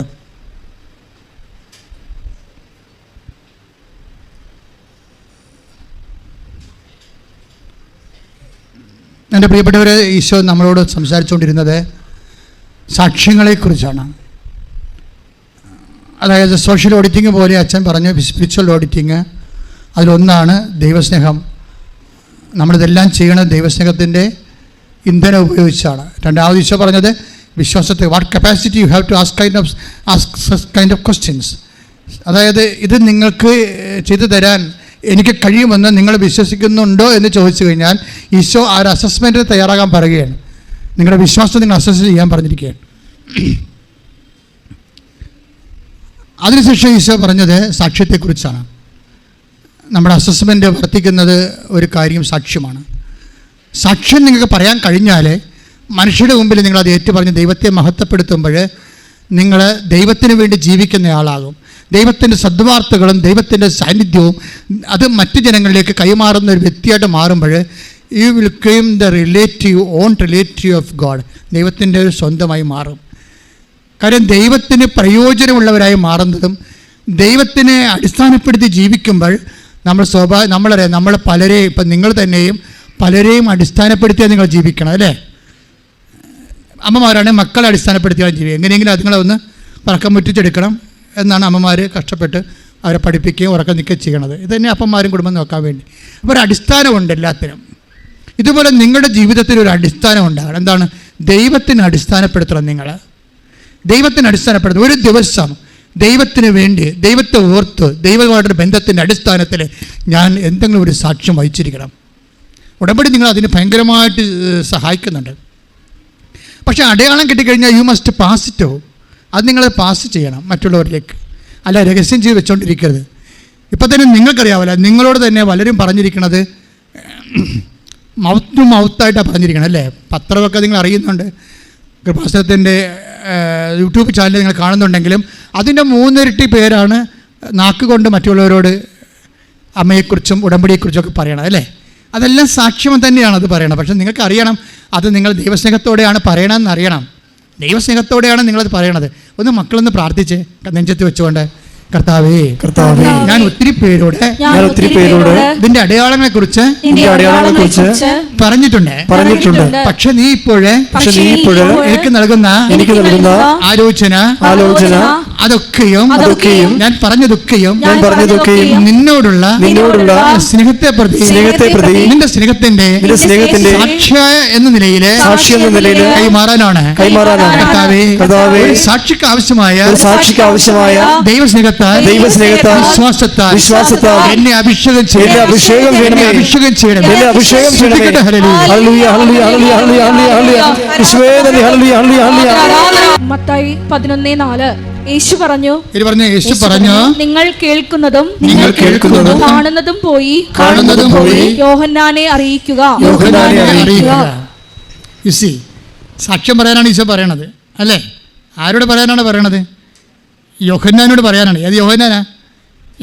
എൻ്റെ പ്രിയപ്പെട്ടവരെ, ഈശോ നമ്മളോട് സംസാരിച്ചുകൊണ്ടിരുന്നത് സാക്ഷ്യങ്ങളെക്കുറിച്ചാണ്. അതായത് സോഷ്യൽ ഓഡിറ്റിങ് പോലെ അച്ഛൻ പറഞ്ഞു സ്പിരിച്വൽ ഓഡിറ്റിങ്. അതിലൊന്നാണ് ദൈവസ്നേഹം. നമ്മളിതെല്ലാം ചെയ്യണത് ദൈവസ്നേഹത്തിൻ്റെ ഇന്ധനം ഉപയോഗിച്ചാണ്. രണ്ടാമത് ഈശോ പറഞ്ഞത് വിശ്വാസത്തെ, what capacity you have to ask kind of questions. അതായത് ഇത് നിങ്ങൾക്ക് ചെയ്തു തരാൻ എനിക്ക് കഴിയുമെന്ന് നിങ്ങൾ വിശ്വസിക്കുന്നുണ്ടോ എന്ന് ചോദിച്ചു കഴിഞ്ഞാൽ ഈശോ ആ ഒരു അസസ്മെൻറ്റിന് തയ്യാറാകാൻ പറയുകയാണ്. നിങ്ങളുടെ വിശ്വാസം നിങ്ങൾ അസസ് ചെയ്യാൻ പറഞ്ഞിരിക്കുകയാണ്. അതിനുശേഷം ഈശോ പറഞ്ഞത് സാക്ഷ്യത്തെക്കുറിച്ചാണ്. നമ്മുടെ അസസ്മെൻറ്റ് വർത്തിക്കുന്നത് ഒരു കാര്യം സാക്ഷ്യമാണ്. സാക്ഷ്യം നിങ്ങൾക്ക് പറയാൻ കഴിഞ്ഞാൽ മനുഷ്യരുടെ മുമ്പിൽ നിങ്ങളത് ഏറ്റുപറഞ്ഞ് ദൈവത്തെ മഹത്വപ്പെടുത്തുമ്പോൾ നിങ്ങൾ ദൈവത്തിന് വേണ്ടി ജീവിക്കുന്ന ആളാകും. ദൈവത്തിൻ്റെ സദ്വാർത്തകളും ദൈവത്തിൻ്റെ സാന്നിധ്യവും അത് മറ്റു ജനങ്ങളിലേക്ക് കൈമാറുന്ന ഒരു വ്യക്തിയായിട്ട് മാറുമ്പോൾ you will claim the on relative of God. ദൈവത്തിൻ്റെ ഒരു സ്വന്തമായി മാറും. കാര്യം ദൈവത്തിന് പ്രയോജനമുള്ളവരായി മാറുന്നതും ദൈവത്തിനെ അടിസ്ഥാനപ്പെടുത്തി ജീവിക്കുമ്പോൾ നമ്മൾ പലരെയും, ഇപ്പം നിങ്ങൾ തന്നെയും പലരെയും അടിസ്ഥാനപ്പെടുത്തിയാൽ നിങ്ങൾ ജീവിക്കണം, അല്ലേ? അമ്മമാരാണെങ്കിൽ മക്കളെ അടിസ്ഥാനപ്പെടുത്തിയാണ് ജീവിക്കുക. എങ്ങനെയെങ്കിലും അതുങ്ങളെ ഒന്ന് പറക്കം മുറ്റിച്ചെടുക്കണം എന്നാണ് അമ്മമാർ കഷ്ടപ്പെട്ട് അവരെ പഠിപ്പിക്കുകയും ഉറക്കം നിൽക്കുകയും ചെയ്യണത്. ഇത് തന്നെ അപ്പന്മാരും കുടുംബം നോക്കാൻ വേണ്ടി. അപ്പോൾ ഒരു അടിസ്ഥാനമുണ്ട് എല്ലാത്തിനും. ഇതുപോലെ നിങ്ങളുടെ ജീവിതത്തിൽ ഒരു അടിസ്ഥാനം ഉണ്ടാകണം. എന്താണ്? ദൈവത്തിന് അടിസ്ഥാനപ്പെടുത്തണം. നിങ്ങൾ ദൈവത്തിന് അടിസ്ഥാനപ്പെടുത്തണം. ഒരു ദിവസം ദൈവത്തിന് വേണ്ടി, ദൈവത്തെ ഓർത്ത്, ദൈവമായിട്ടൊരു ബന്ധത്തിൻ്റെ അടിസ്ഥാനത്തിൽ ഞാൻ എന്തെങ്കിലും ഒരു സാക്ഷ്യം വഹിച്ചിരിക്കണം. ഉടമ്പടി നിങ്ങൾ അതിന് ഭയങ്കരമായിട്ട് സഹായിക്കുന്നുണ്ട്. പക്ഷേ അടയാളം കിട്ടിക്കഴിഞ്ഞാൽ യു മസ്റ്റ് പാസ് ഇറ്റ്. അത് നിങ്ങളത് പാസ് ചെയ്യണം മറ്റുള്ളവരിലേക്ക്. അല്ല രഹസ്യം ചെയ്ത് വെച്ചുകൊണ്ടിരിക്കരുത്. ഇപ്പം തന്നെ നിങ്ങൾക്കറിയാമല്ലോ, നിങ്ങളോട് തന്നെ പലരും പറഞ്ഞിരിക്കണത് മൗത്ത് ടു മൗത്തായിട്ടാണ് പറഞ്ഞിരിക്കണം, അല്ലേ? പത്രമൊക്കെ നിങ്ങൾ അറിയുന്നുണ്ട്, കൃപാസനത്തിൻ്റെ യൂട്യൂബ് ചാനൽ നിങ്ങൾ കാണുന്നുണ്ടെങ്കിലും അതിൻ്റെ 3 ഇരട്ടി പേരാണ് നാക്കുകൊണ്ട് മറ്റുള്ളവരോട് അമ്മയെക്കുറിച്ചും ഉടമ്പടിയെക്കുറിച്ചൊക്കെ പറയണം, അല്ലേ? അതെല്ലാം സാക്ഷ്യം തന്നെയാണ് അത് പറയണം. പക്ഷെ നിങ്ങൾക്ക് അറിയണം അത് നിങ്ങൾ ദൈവസ്നേഹത്തോടെയാണ് പറയണമെന്ന് അറിയണം. ദൈവസ്നേഹത്തോടെയാണ് നിങ്ങളത് പറയണത്. ഒന്ന് മക്കളൊന്ന് പ്രാർത്ഥിച്ച് നെഞ്ചത്ത് വെച്ചുകൊണ്ട്, കർത്താവേ ഞാൻ ഒത്തിരി പേരോട് ഇതിന്റെ അടയാളങ്ങളെ കുറിച്ച് പറഞ്ഞിട്ടുണ്ട്. പക്ഷെ നീ ഇപ്പോഴേ എനിക്ക് നൽകുന്ന ആലോചന അതൊക്കെയും ഞാൻ പറഞ്ഞതൊക്കെയും നിന്നോടുള്ള സ്നേഹത്തെ പ്രതി നിന്റെ സ്നേഹത്തിന്റെ സാക്ഷിയായ എന്ന നിലയില് കൈമാറാനാണ്. കർത്താവേ സാക്ഷിക്ക് ആവശ്യമായ ദൈവസ്നേഹത്താൽ വിശ്വാസത്താൽ എന്നെ അഭിഷേകം ചെയ്യണമേ. മത്തായി 11:4 യേശു പറഞ്ഞു, നിങ്ങൾ കേൾക്കുന്നതും കാണുന്നതും പോയി യോഹന്നാനെ അറിയിക്കുക. സാക്ഷ്യം പറയാനാണ് ഈശോ പറയണത്, അല്ലേ? ആരോട് പറയാനാണ് പറയണത്? യോഹന്നാനോട് പറയാനാണ്. ഏത് യോഹന്നാനാ?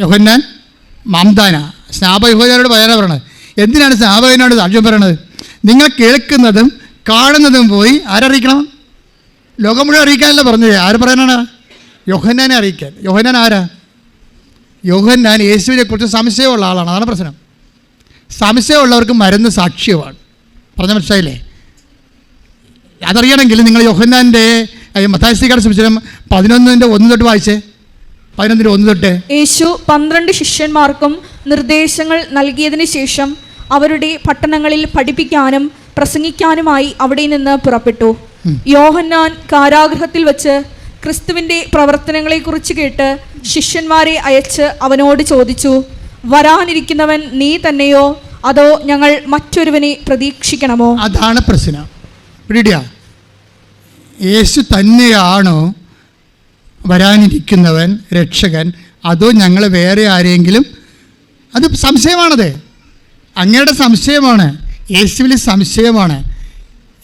യോഹന്നാൻ മാംദാന സ്നാപ യോഹന്നാനോട് പറയാനാണ് പറയണത്. എന്തിനാണ് സ്നാപകനോട് സാക്ഷ്യം പറയണത്? നിങ്ങൾ കേൾക്കുന്നതും കാണുന്നതും പോയി ആരറിയിക്കണം? ലോകം മുഴുവൻ അറിയിക്കാനല്ല പറഞ്ഞത്. ആര് പറയാനാണ്? യോഹന്നാനെ അറിയിക്കാൻ. യോഹന്നാൻ ആരാ? യോഹന്നാൻ യേശുവിനെ കുറിച്ച് സംശയമുള്ള ആളാണ്. അതാണ് പ്രശ്നം. സംശയമുള്ളവർക്ക് മരുന്ന് സാക്ഷ്യമാണ്. പറഞ്ഞ മനസ്സിലായില്ലേ? അതറിയണമെങ്കിൽ നിങ്ങൾ യോഹന്നാൻ്റെ മത്തായിയുടെ സുവിശേഷം 11:1 തൊട്ട് വായിച്ചേ. 11:1 തൊട്ട്. യേശു 12 ശിഷ്യന്മാർക്കും നിർദ്ദേശങ്ങൾ നൽകിയതിന് ശേഷം അവരുടെ പട്ടണങ്ങളിൽ പഠിപ്പിക്കാനും പ്രസംഗിക്കാനുമായി അവിടെ നിന്ന് പുറപ്പെട്ടു. യോഹന്നാൻ കാരാഗൃഹത്തിൽ വച്ച് ക്രിസ്തുവിന്റെ പ്രവർത്തനങ്ങളെ കുറിച്ച് കേട്ട് ശിഷ്യന്മാരെ അയച്ച് അവനോട് ചോദിച്ചു, വരാനിരിക്കുന്നവൻ നീ തന്നെയോ അതോ ഞങ്ങൾ മറ്റൊരുവനെ പ്രതീക്ഷിക്കണമോ? അതാണ് പ്രശ്നം. യേശു തന്നെയാണോ വരാനിരിക്കുന്നവൻ രക്ഷകൻ, അതോ ഞങ്ങൾ വേറെ ആരെങ്കിലും? അത് സംശയമാണത്. അങ്ങയുടെ സംശയമാണ്, യേശുവിൽ സംശയമാണ്.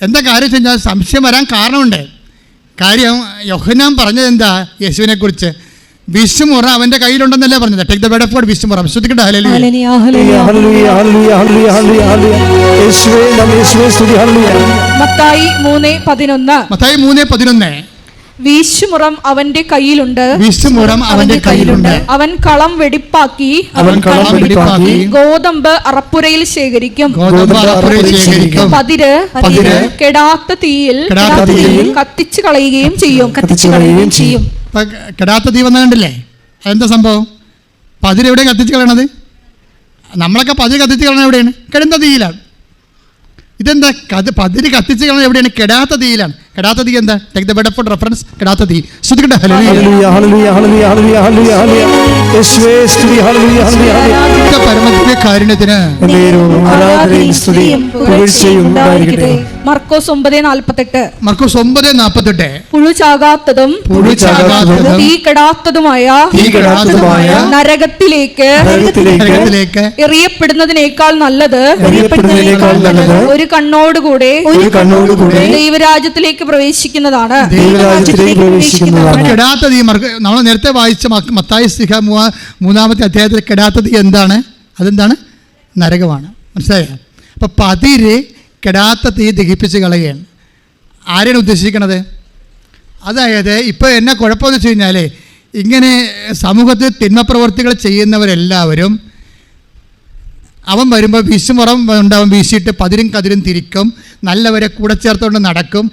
എന്താ കാര്യം വെച്ചാൽ സംശയം വരാൻ കാരണമുണ്ട്. കാര്യം യോഹന്നാൻ പറഞ്ഞത് എന്താ? യേശുവിനെ കുറിച്ച് വിശുമുറ അവൻ്റെ കയ്യിലുണ്ടെന്നല്ലേ പറഞ്ഞത്. Take the bed of God വിശുമുറ. ശ്രദ്ധിക്കട്ടെ. മത്തായി 3:11 വീശുമുറം അവന്റെ കയ്യിലുണ്ട്. അവൻ കളം വെടിപ്പാക്കി ഗോതമ്പ് അറപ്പുരയിൽ ശേഖരിക്കും. പതിര് കെടാത്ത തീയിൽ കത്തിച്ചു കളയുകയും ചെയ്യും. കെടാത്ത തീ വന്ന കണ്ടില്ലേ? അതെന്താ സംഭവം? പതിരെവിടെ കത്തിച്ച് കളയണത്? നമ്മളൊക്കെ പതിര് കത്തിച്ച് കളയണത് എവിടെയാണ്? കെടുന്ന തീയിലാണ്. ഇതെന്താ? പതിര് കത്തിച്ച് കളയണത് എവിടെയാണ്? കെടാത്ത തീയിലാണ്. കെടാത്ത തീ എന്താ? Take the bed for reference. കെടാത്ത തീ. ശ്രദ്ധിക്കട്ടെ. പരമദിവ്യകാരുണ്യത്തിന് മർക്കോസ് 9:48 പുഴു ചാകാത്തതും തീ കെടാത്തതുമായ നരകത്തിലേക്ക് എറിയപ്പെടുന്നതിനേക്കാൾ നല്ലത് ഒരു കണ്ണോടുകൂടെ ദൈവരാജ്യത്തിലേക്ക് പ്രവേശിക്കുന്നതാണ്. കെടാത്ത തീ നമ്മൾ നേരത്തെ വായിച്ച മത്തായി ശ്ലീഹ 3-ാമത്തെ അധ്യായത്തിൽ കെടാത്ത തീ എന്താണ്? അതെന്താണ്? നരകമാണ്. മനസ്സിലായോ? അപ്പോൾ പതിര് കെടാത്ത തീ ദഹിപ്പിച്ച് കളയുകയാണ്. ആരെയാണ് ഉദ്ദേശിക്കുന്നത്? അതായത് ഇപ്പോൾ എന്നെ കുഴപ്പമെന്ന് വെച്ച് കഴിഞ്ഞാൽ, ഇങ്ങനെ സമൂഹത്തിൽ തിന്മപ്രവർത്തികൾ ചെയ്യുന്നവരെല്ലാവരും അവൻ വരുമ്പോൾ വിശുമുറം ഉണ്ടാവും, വീശിയിട്ട് പതിരും കതിരും തിരിക്കും, നല്ലവരെ കൂടെ ചേർത്തുകൊണ്ട് നടക്കും,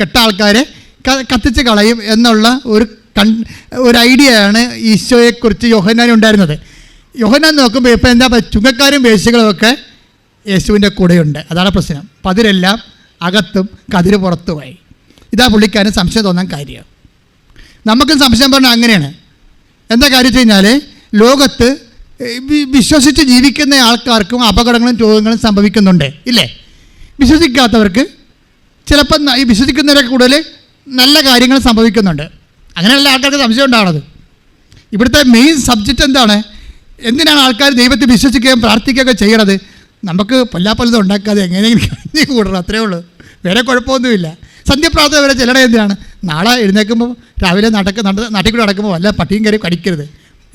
കെട്ട ആൾക്കാരെ കത്തിച്ച് കളയും എന്നുള്ള ഒരു ഐഡിയയാണ് ഈശോയെക്കുറിച്ച് യോഹന്നാൻ ഉണ്ടായിരുന്നത്. യോഹന്നാൻ നോക്കുമ്പോൾ ഇപ്പോൾ എന്താ ചുങ്കക്കാരും വേശ്യകളുമൊക്കെ യേശുവിൻ്റെ കൂടെയുണ്ട്. അതാണ് പ്രശ്നം. പതിരെല്ലാം അകത്തും കതിര് പുറത്തുമായി. ഇതാ പുള്ളിക്കാരൻ സംശയം തോന്നാൻ കാര്യം. നമുക്കും സംശയം പറഞ്ഞാൽ അങ്ങനെയാണ്. എന്താ കാര്യം വെച്ച് കഴിഞ്ഞാൽ, ലോകത്ത് വിശ്വസിച്ച് ജീവിക്കുന്ന ആൾക്കാർക്കും അപകടങ്ങളും രോഗങ്ങളും സംഭവിക്കുന്നുണ്ട്, ഇല്ലേ? വിശ്വസിക്കാത്തവർക്ക് ചിലപ്പോൾ ഈ വിശ്വസിക്കുന്നവരെ കൂടുതൽ നല്ല കാര്യങ്ങൾ സംഭവിക്കുന്നുണ്ട്. അങ്ങനെയുള്ള ആൾക്കാർക്ക് സംശയം ഉണ്ടാവുന്നത്. ഇവിടുത്തെ മെയിൻ സബ്ജക്റ്റ് എന്താണ്? എന്തിനാണ് ആൾക്കാർ ദൈവത്തെ വിശ്വസിക്കുകയും പ്രാർത്ഥിക്കുകയൊക്കെ ചെയ്യണത്? നമുക്ക് പലതും ഉണ്ടാക്കാതെ എങ്ങനെയെങ്കിലും കഴിഞ്ഞ് കൂടണം, അത്രേ ഉള്ളൂ. വേറെ കുഴപ്പമൊന്നുമില്ല. സന്ധ്യപ്രാർത്ഥന വരെ ചിലടെ എന്തിനാണ്? നാളെ എഴുന്നേൽക്കുമ്പോൾ രാവിലെ നാട്ടിൽ കൂടെ നടക്കുമ്പോൾ വല്ല പട്ടിയും കയറി കടിക്കരുത്,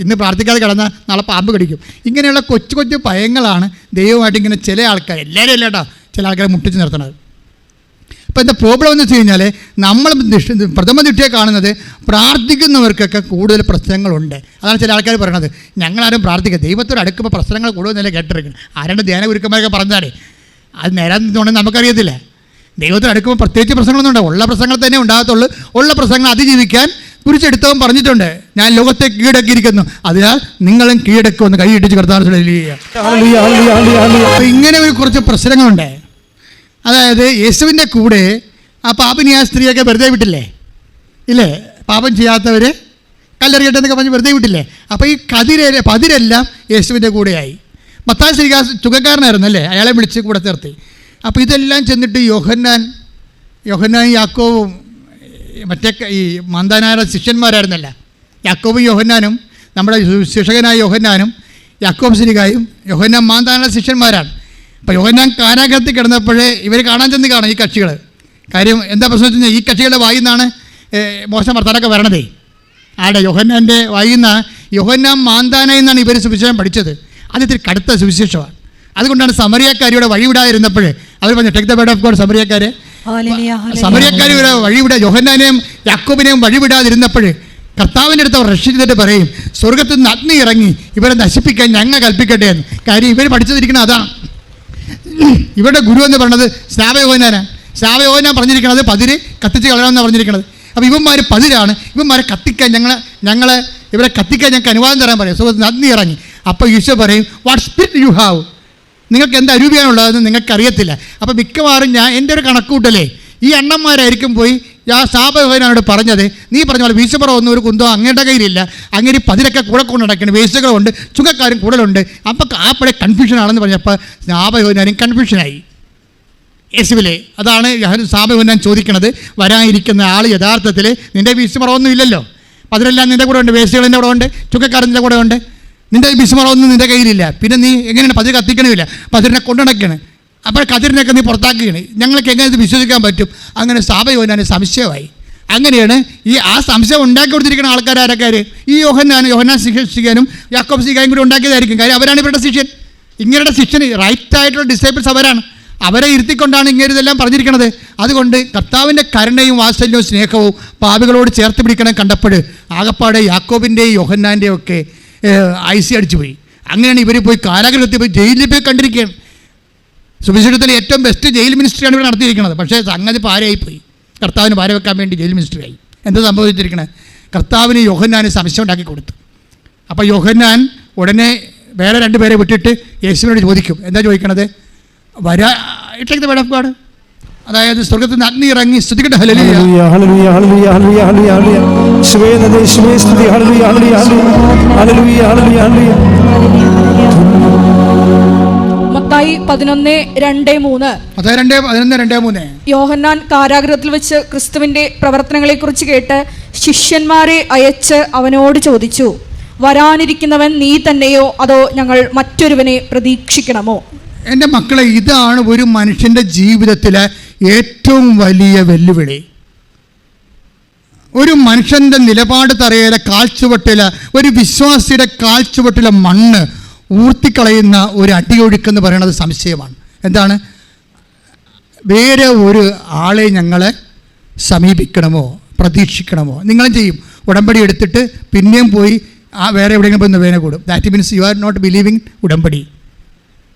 ഇന്ന് പ്രാർത്ഥിക്കാതെ കിടന്നാൽ നാളെ പാമ്പ് കടിക്കും. ഇങ്ങനെയുള്ള കൊച്ചു കൊച്ചു ഭയങ്ങളാണ് ദൈവമായിട്ട് ഇങ്ങനെ ചില ആൾക്കാർ, എല്ലാവരും അല്ല കേട്ടോ, ചില ആൾക്കാരെ മുട്ടിച്ച് നിർത്തണത്. അപ്പോൾ എന്താ പ്രോബ്ലം എന്ന് വെച്ച് കഴിഞ്ഞാൽ, നമ്മൾ പ്രഥമ ദൃഷ്ടിയെ കാണുന്നത് പ്രാർത്ഥിക്കുന്നവർക്കൊക്കെ കൂടുതൽ പ്രശ്നങ്ങളുണ്ട്. അതാണ് ചില ആൾക്കാർ പറയണത്, ഞങ്ങളാരും പ്രാർത്ഥിക്കുക, ദൈവത്തോട് അടുക്കുമ്പോൾ പ്രശ്നങ്ങൾ കൂടുതൽ കേട്ടിരിക്കണം. ആരാണ്ട് ധ്യാന ഗുരുക്കന്മാരൊക്കെ പറഞ്ഞാലേ അത് നേരാന്നുണ്ടെന്ന് നമുക്കറിയത്തില്ല. ദൈവത്തോട് അടുക്കുമ്പോൾ പ്രത്യേകിച്ച് പ്രശ്നങ്ങളൊന്നും ഉണ്ടാവും, ഉള്ള പ്രശ്നങ്ങൾ തന്നെ ഉണ്ടാകത്തുള്ളൂ. ഉള്ള പ്രശ്നങ്ങൾ അതിജീവിക്കാൻ കുറിച്ചെടുത്തവൻ പറഞ്ഞിട്ടുണ്ട്, ഞാൻ ലോകത്തെ കീഴടക്കിയിരിക്കുന്നു, അതിനാൽ നിങ്ങളും കീഴടക്കുമെന്ന് കൈയിട്ടിച്ച് കർത്താവ്. അപ്പോൾ ഇങ്ങനെ കുറച്ച് പ്രശ്നങ്ങളുണ്ട്. അതായത് യേശുവിൻ്റെ കൂടെ ആ പാപിനിയായ സ്ത്രീയൊക്കെ വെറുതെ വിട്ടില്ലേ, ഇല്ലേ? പാപം ചെയ്യാത്തവർ കല്ലെറിയട്ടെന്നൊക്കെ പറഞ്ഞ് വെറുതെ വിട്ടില്ലേ? അപ്പോൾ ഈ പതിരെല്ലാം യേശുവിൻ്റെ കൂടെയായി. മത്തായി ശ്ലീഹ ചുങ്കക്കാരനായിരുന്നു അല്ലേ, അയാളെ വിളിച്ച് കൂടെ ചേർത്തി. അപ്പോൾ ഇതെല്ലാം ചെന്നിട്ട് യോഹന്നാൻ യാക്കോവും മറ്റേ ഈ മാന്താനായ ശിഷ്യന്മാരായിരുന്നല്ല, യാക്കോബും യോഹന്നാനും നമ്മുടെ ശിക്ഷകനായ യോഹന്നാനും യാക്കോബ് ശ്ലീഹായും യോഹന്നാൻ മാന്താനായ ശിഷ്യന്മാരാണ്. അപ്പോൾ യോഹന്നാൻ കാരാഗ്രഹത്തിൽ കിടന്നപ്പോഴേ ഇവർ കാണാൻ ചെന്ന് കാണും ഈ കക്ഷികൾ. കാര്യം എന്താ പ്രശ്നം വെച്ച് കഴിഞ്ഞാൽ, ഈ കക്ഷികളുടെ വായിൽ നിന്നാണ് മോശം വർത്താനൊക്കെ വരണതേ. ആടെ യോഹന്നാൻ്റെ വായിൽ നിന്നാണ്. യോഹന്നാൻ മാന്താനായിൽ നിന്നാണ് ഇവർ സുവിശേഷം പഠിച്ചത്. അത് ഇത്തിരി കടുത്ത സുവിശേഷമാണ്. അതുകൊണ്ടാണ് സമറിയക്കാരിയുടെ വഴിവിടാതിരുന്നപ്പോഴേ അവർ പറഞ്ഞു, take the word of God. സമറിയക്കാർ ഇവരെ വഴിവിടാ, യോഹന്നാനെയും യാക്കോബിനെയും വഴിവിടാതിരുന്നപ്പോഴേ കർത്താവിൻ്റെ അടുത്ത് അവർ രക്ഷിച്ചിട്ട് പറയും, സ്വർഗത്തിൽ നിന്ന് അഗ്നി ഇറങ്ങി ഇവരെ നശിപ്പിക്കാൻ ഞങ്ങൾ കൽപ്പിക്കട്ടെ എന്ന്. കാര്യം ഇവർ പഠിച്ചതിരിക്കണം അതാണ്. ഇവരുടെ ഗുരു എന്ന് പറയുന്നത് സ്നാപയോഹന്നാനാണ്. സ്നാപയോഹന്നാൻ പറഞ്ഞിരിക്കുന്നത് പതിര് കത്തിച്ച് കളയണമെന്നാണ് പറഞ്ഞിരിക്കുന്നത്. അപ്പോൾ ഇവന്മാർ പതിരാണ്, ഇവന്മാരെ കത്തിക്കാൻ ഇവരെ കത്തിക്കാൻ ഞങ്ങൾക്ക് അനുവാദം തരാൻ പറയും. സ്വർഗത്തിൽ അഗ്നി ഇറങ്ങി. അപ്പോൾ ഈശോ പറയും, വാട്ട് സ്പിരിറ്റ് യു ഹാവ്, നിങ്ങൾക്ക് എന്താ അരൂപിയാണുള്ളതെന്ന് നിങ്ങൾക്കറിയത്തില്ല. അപ്പോൾ മിക്കവാറും എൻ്റെ ഒരു കണക്കൂട്ടലേ, ഈ അണ്ണന്മാരായിരിക്കും പോയി ആ സ്നാപയോഹന്നാനോട് പറഞ്ഞത്, നീ പറഞ്ഞ പോലെ വീശപ്പുറമൊന്നും ഒരു കുന്തോ അങ്ങയുടെ കയ്യിലില്ല, അങ്ങനെ പതിരൊക്കെ കൂടെ കൊണ്ട് നടക്കണം, വേശ്യകളുണ്ട്, ചുങ്കക്കാരും കൂടുതലുണ്ട്. അപ്പോൾ ആപ്പടെ കൺഫ്യൂഷനാണെന്ന് പറഞ്ഞപ്പോൾ സ്നാപയോഹന്നാനും കൺഫ്യൂഷനായി യേശുവിലെ. അതാണ് സ്നാപയോഹന്നാൻ ചോദിക്കണത്, വരാനിരിക്കുന്ന ആൾ യഥാർത്ഥത്തിൽ നിൻ്റെ വീശപ്പുറമൊന്നും ഇല്ലല്ലോ, പതിരെല്ലാം നിൻ്റെ കൂടെ ഉണ്ട്, വേശ്യകളിൻ്റെ കൂടെ ഉണ്ട്, ചുങ്കക്കാരൻ്റെ കൂടെ ഉണ്ട്, നിൻ്റെ വിസ്മറമൊന്നും നിൻ്റെ കയ്യിലില്ല, പിന്നെ നീ എങ്ങനെയാണ് പതിര് കത്തിക്കണമില്ല, പതിരിനെ കൊണ്ടുനടക്കണം, അപ്പോൾ കതിരിനൊക്കെ നീ പുറത്താക്കുകയാണ്, ഞങ്ങൾക്ക് എങ്ങനെ ഇത് വിശ്വസിക്കാൻ പറ്റും? അങ്ങനെ സ്നാപയോഹന്നാന് സംശയമായി. അങ്ങനെയാണ് ആ സംശയം ഉണ്ടാക്കി കൊടുത്തിരിക്കുന്ന ആൾക്കാരൊക്കെ ഈ യോഹന്നാൻ ശിഷ്യനും യാക്കോബ് ശ്ലീഹായും കൂടി ഉണ്ടാക്കിയതായിരിക്കും. കാര്യം അവരാണ് ഇവരുടെ ശിഷ്യൻ. ഇങ്ങനെയുള്ള ശിഷ്യൻ റൈറ്റായിട്ടുള്ള ഡിസൈപ്പിൾസ് അവരാണ്. അവരെ ഇരുത്തിക്കൊണ്ടാണ് ഇങ്ങനെ ഇതെല്ലാം പറഞ്ഞിരിക്കുന്നത്. അതുകൊണ്ട് കർത്താവിൻ്റെ കരുണയും വാത്സല്യവും സ്നേഹവും പാപികളോട് ചേർത്ത് പിടിക്കണം കണ്ടപ്പോൾ ആകപ്പാടെ യാക്കോബിൻ്റെയും യോഹന്നാൻ്റെയും ഒക്കെ ഐസി അടിച്ചു പോയി. അങ്ങനെയാണ് ഇവർ പോയി കാരാഗ്രഹത്തിൽ പോയി ജയിലിൽ പോയി കണ്ടിരിക്കുകയാണ്. സുവിശേഷത്തിലെ ഏറ്റവും ബെസ്റ്റ് ജയിൽ മിനിസ്ട്രിയാണ് ഇവർ നടത്തിയിരിക്കുന്നത്. പക്ഷേ സംഗതി പാരയായിപ്പോയി. കർത്താവിന് പാര വെക്കാൻ വേണ്ടി ജയിൽ മിനിസ്ട്രിയായി. എന്താ സംഭവിച്ചിരിക്കണത്? കർത്താവിന് യോഹന്നാന് സംശയം ഉണ്ടാക്കി കൊടുത്തു. അപ്പോൾ യോഹന്നാൻ ഉടനെ വേറെ 2 പേരെ വിട്ടിട്ട് യേശുവിനോട് ചോദിക്കും. എന്താ ചോദിക്കണത്? Take the word of God. അതായത് സ്വർഗത്തിൽ നിന്ന് അഗ്നി ഇറങ്ങി സ്തുതിക്കട്ടെ, hallelujah hallelujah hallelujah hallelujah hallelujah യേശുവേ നന്ദി, യേശുവേ സ്തുതി, hallelujah hallelujah hallelujah hallelujah hallelujah. Mathai 11:2-3. Yohannan കാരാഗ്രഹത്തിൽ വെച്ച് ക്രിസ്തുവിന്റെ പ്രവർത്തനങ്ങളെക്കുറിച്ച് കേട്ട് ശിഷ്യന്മാരെ അയച്ച് അവനോട് ചോദിച്ചു, വരാനിരിക്കുന്നവൻ നീ തന്നെയോ അതോ ഞങ്ങൾ മറ്റൊരുവനെ പ്രതീക്ഷിക്കണമോ? എൻ്റെ മക്കളെ, ഇതാണ് ഒരു മനുഷ്യൻ്റെ ജീവിതത്തിൽ ഏറ്റവും വലിയ വെല്ലുവിളി. ഒരു മനുഷ്യൻ്റെ നിലപാട് തറയിലെ കാൽച്ചുവട്ടില, ഒരു വിശ്വാസിയുടെ കാൽച്ചുവട്ടിലെ മണ്ണ് ഊർത്തിക്കളയുന്ന ഒരു അടിയൊഴുക്കെന്ന് പറയുന്നത് സംശയമാണ്. എന്താണ്? വേറെ ഒരു ആളെ ഞങ്ങളെ സമീപിക്കണമോ പ്രതീക്ഷിക്കണമോ? നിങ്ങളും ചെയ്യും, ഉടമ്പടി എടുത്തിട്ട് പിന്നെയും പോയി വേറെ എവിടെയെങ്കിലും പോയി വേന കൂടും. That means you are not believing ഉടമ്പടി.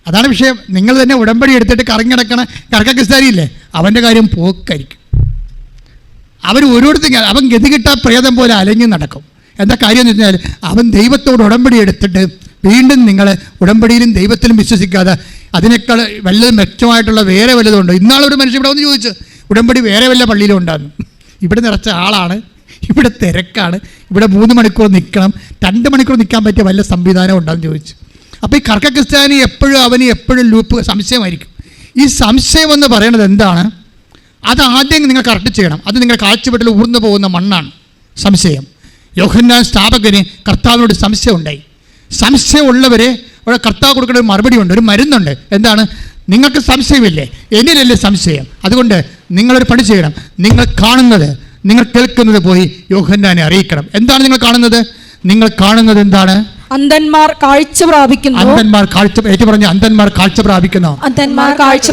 അതാണ് വിഷയം. നിങ്ങൾ തന്നെ ഉടമ്പടി എടുത്തിട്ട് കറങ്ങിടക്കണ കറക്കക്രിസ്താനിയില്ലേ, അവൻ്റെ കാര്യം പോക്കായിരിക്കും. അവർ ഓരോരുത്തരും അവൻ ഗതികിട്ട പ്രേതം പോലെ അലഞ്ഞു നടക്കും. എന്താ കാര്യം എന്ന് വെച്ചാൽ അവൻ ദൈവത്തോട് ഉടമ്പടി എടുത്തിട്ട് വീണ്ടും നിങ്ങൾ ഉടമ്പടിയിലും ദൈവത്തിലും വിശ്വസിക്കാതെ അതിനേക്കാൾ വല്ലതും മെച്ചമായിട്ടുള്ള വേറെ വല്ലതുണ്ടോ? ഇന്നാളൊരു മനുഷ്യൻ ഇവിടെ വന്ന് ചോദിച്ചു, ഉടമ്പടി വേറെ വല്ല പള്ളിയിലും ഉണ്ടാകുന്നു. ഇവിടെ നിറച്ച ആളാണ്, ഇവിടെ തിരക്കാണ്, ഇവിടെ 3 മണിക്കൂർ നിൽക്കണം, 2 മണിക്കൂർ നിൽക്കാൻ പറ്റിയ വല്ല സംവിധാനം ഉണ്ടാകുമെന്ന് ചോദിച്ചു. അപ്പോൾ ഈ കർക്ക ക്രിസ്ത്യാനി എപ്പോഴും ലൂപ്പ് സംശയമായിരിക്കും. ഈ സംശയം എന്ന് പറയുന്നത് എന്താണ്? അത് ആദ്യം നിങ്ങൾ കറക്റ്റ് ചെയ്യണം. അത് നിങ്ങൾ കാഴ്ചപ്പെട്ടിൽ ഊർന്നു പോകുന്ന മണ്ണാണ് സംശയം. യോഹന്നാൻ സ്ഥാപകന് കർത്താവിനോട് സംശയം ഉണ്ടായി. സംശയമുള്ളവരെ അവിടെ കർത്താവ് കൊടുക്കുന്ന ഒരു മറുപടി ഉണ്ട്, ഒരു മരുന്നുണ്ട്. എന്താണ്? നിങ്ങൾക്ക് സംശയമില്ലേ, എന്നിലല്ലേ സംശയം. അതുകൊണ്ട് നിങ്ങളൊരു പണി ചെയ്യണം. നിങ്ങൾ കാണുന്നത്, നിങ്ങൾ കേൾക്കുന്നത് പോയി യോഹന്നാനെ അറിയിക്കണം. എന്താണ് നിങ്ങൾ കാണുന്നത്? നിങ്ങൾ കാണുന്നത് എന്താണ്? അന്ധന്മാർ കാഴ്ച പ്രാപിക്കുന്നു. അന്ധന്മാർ കാഴ്ച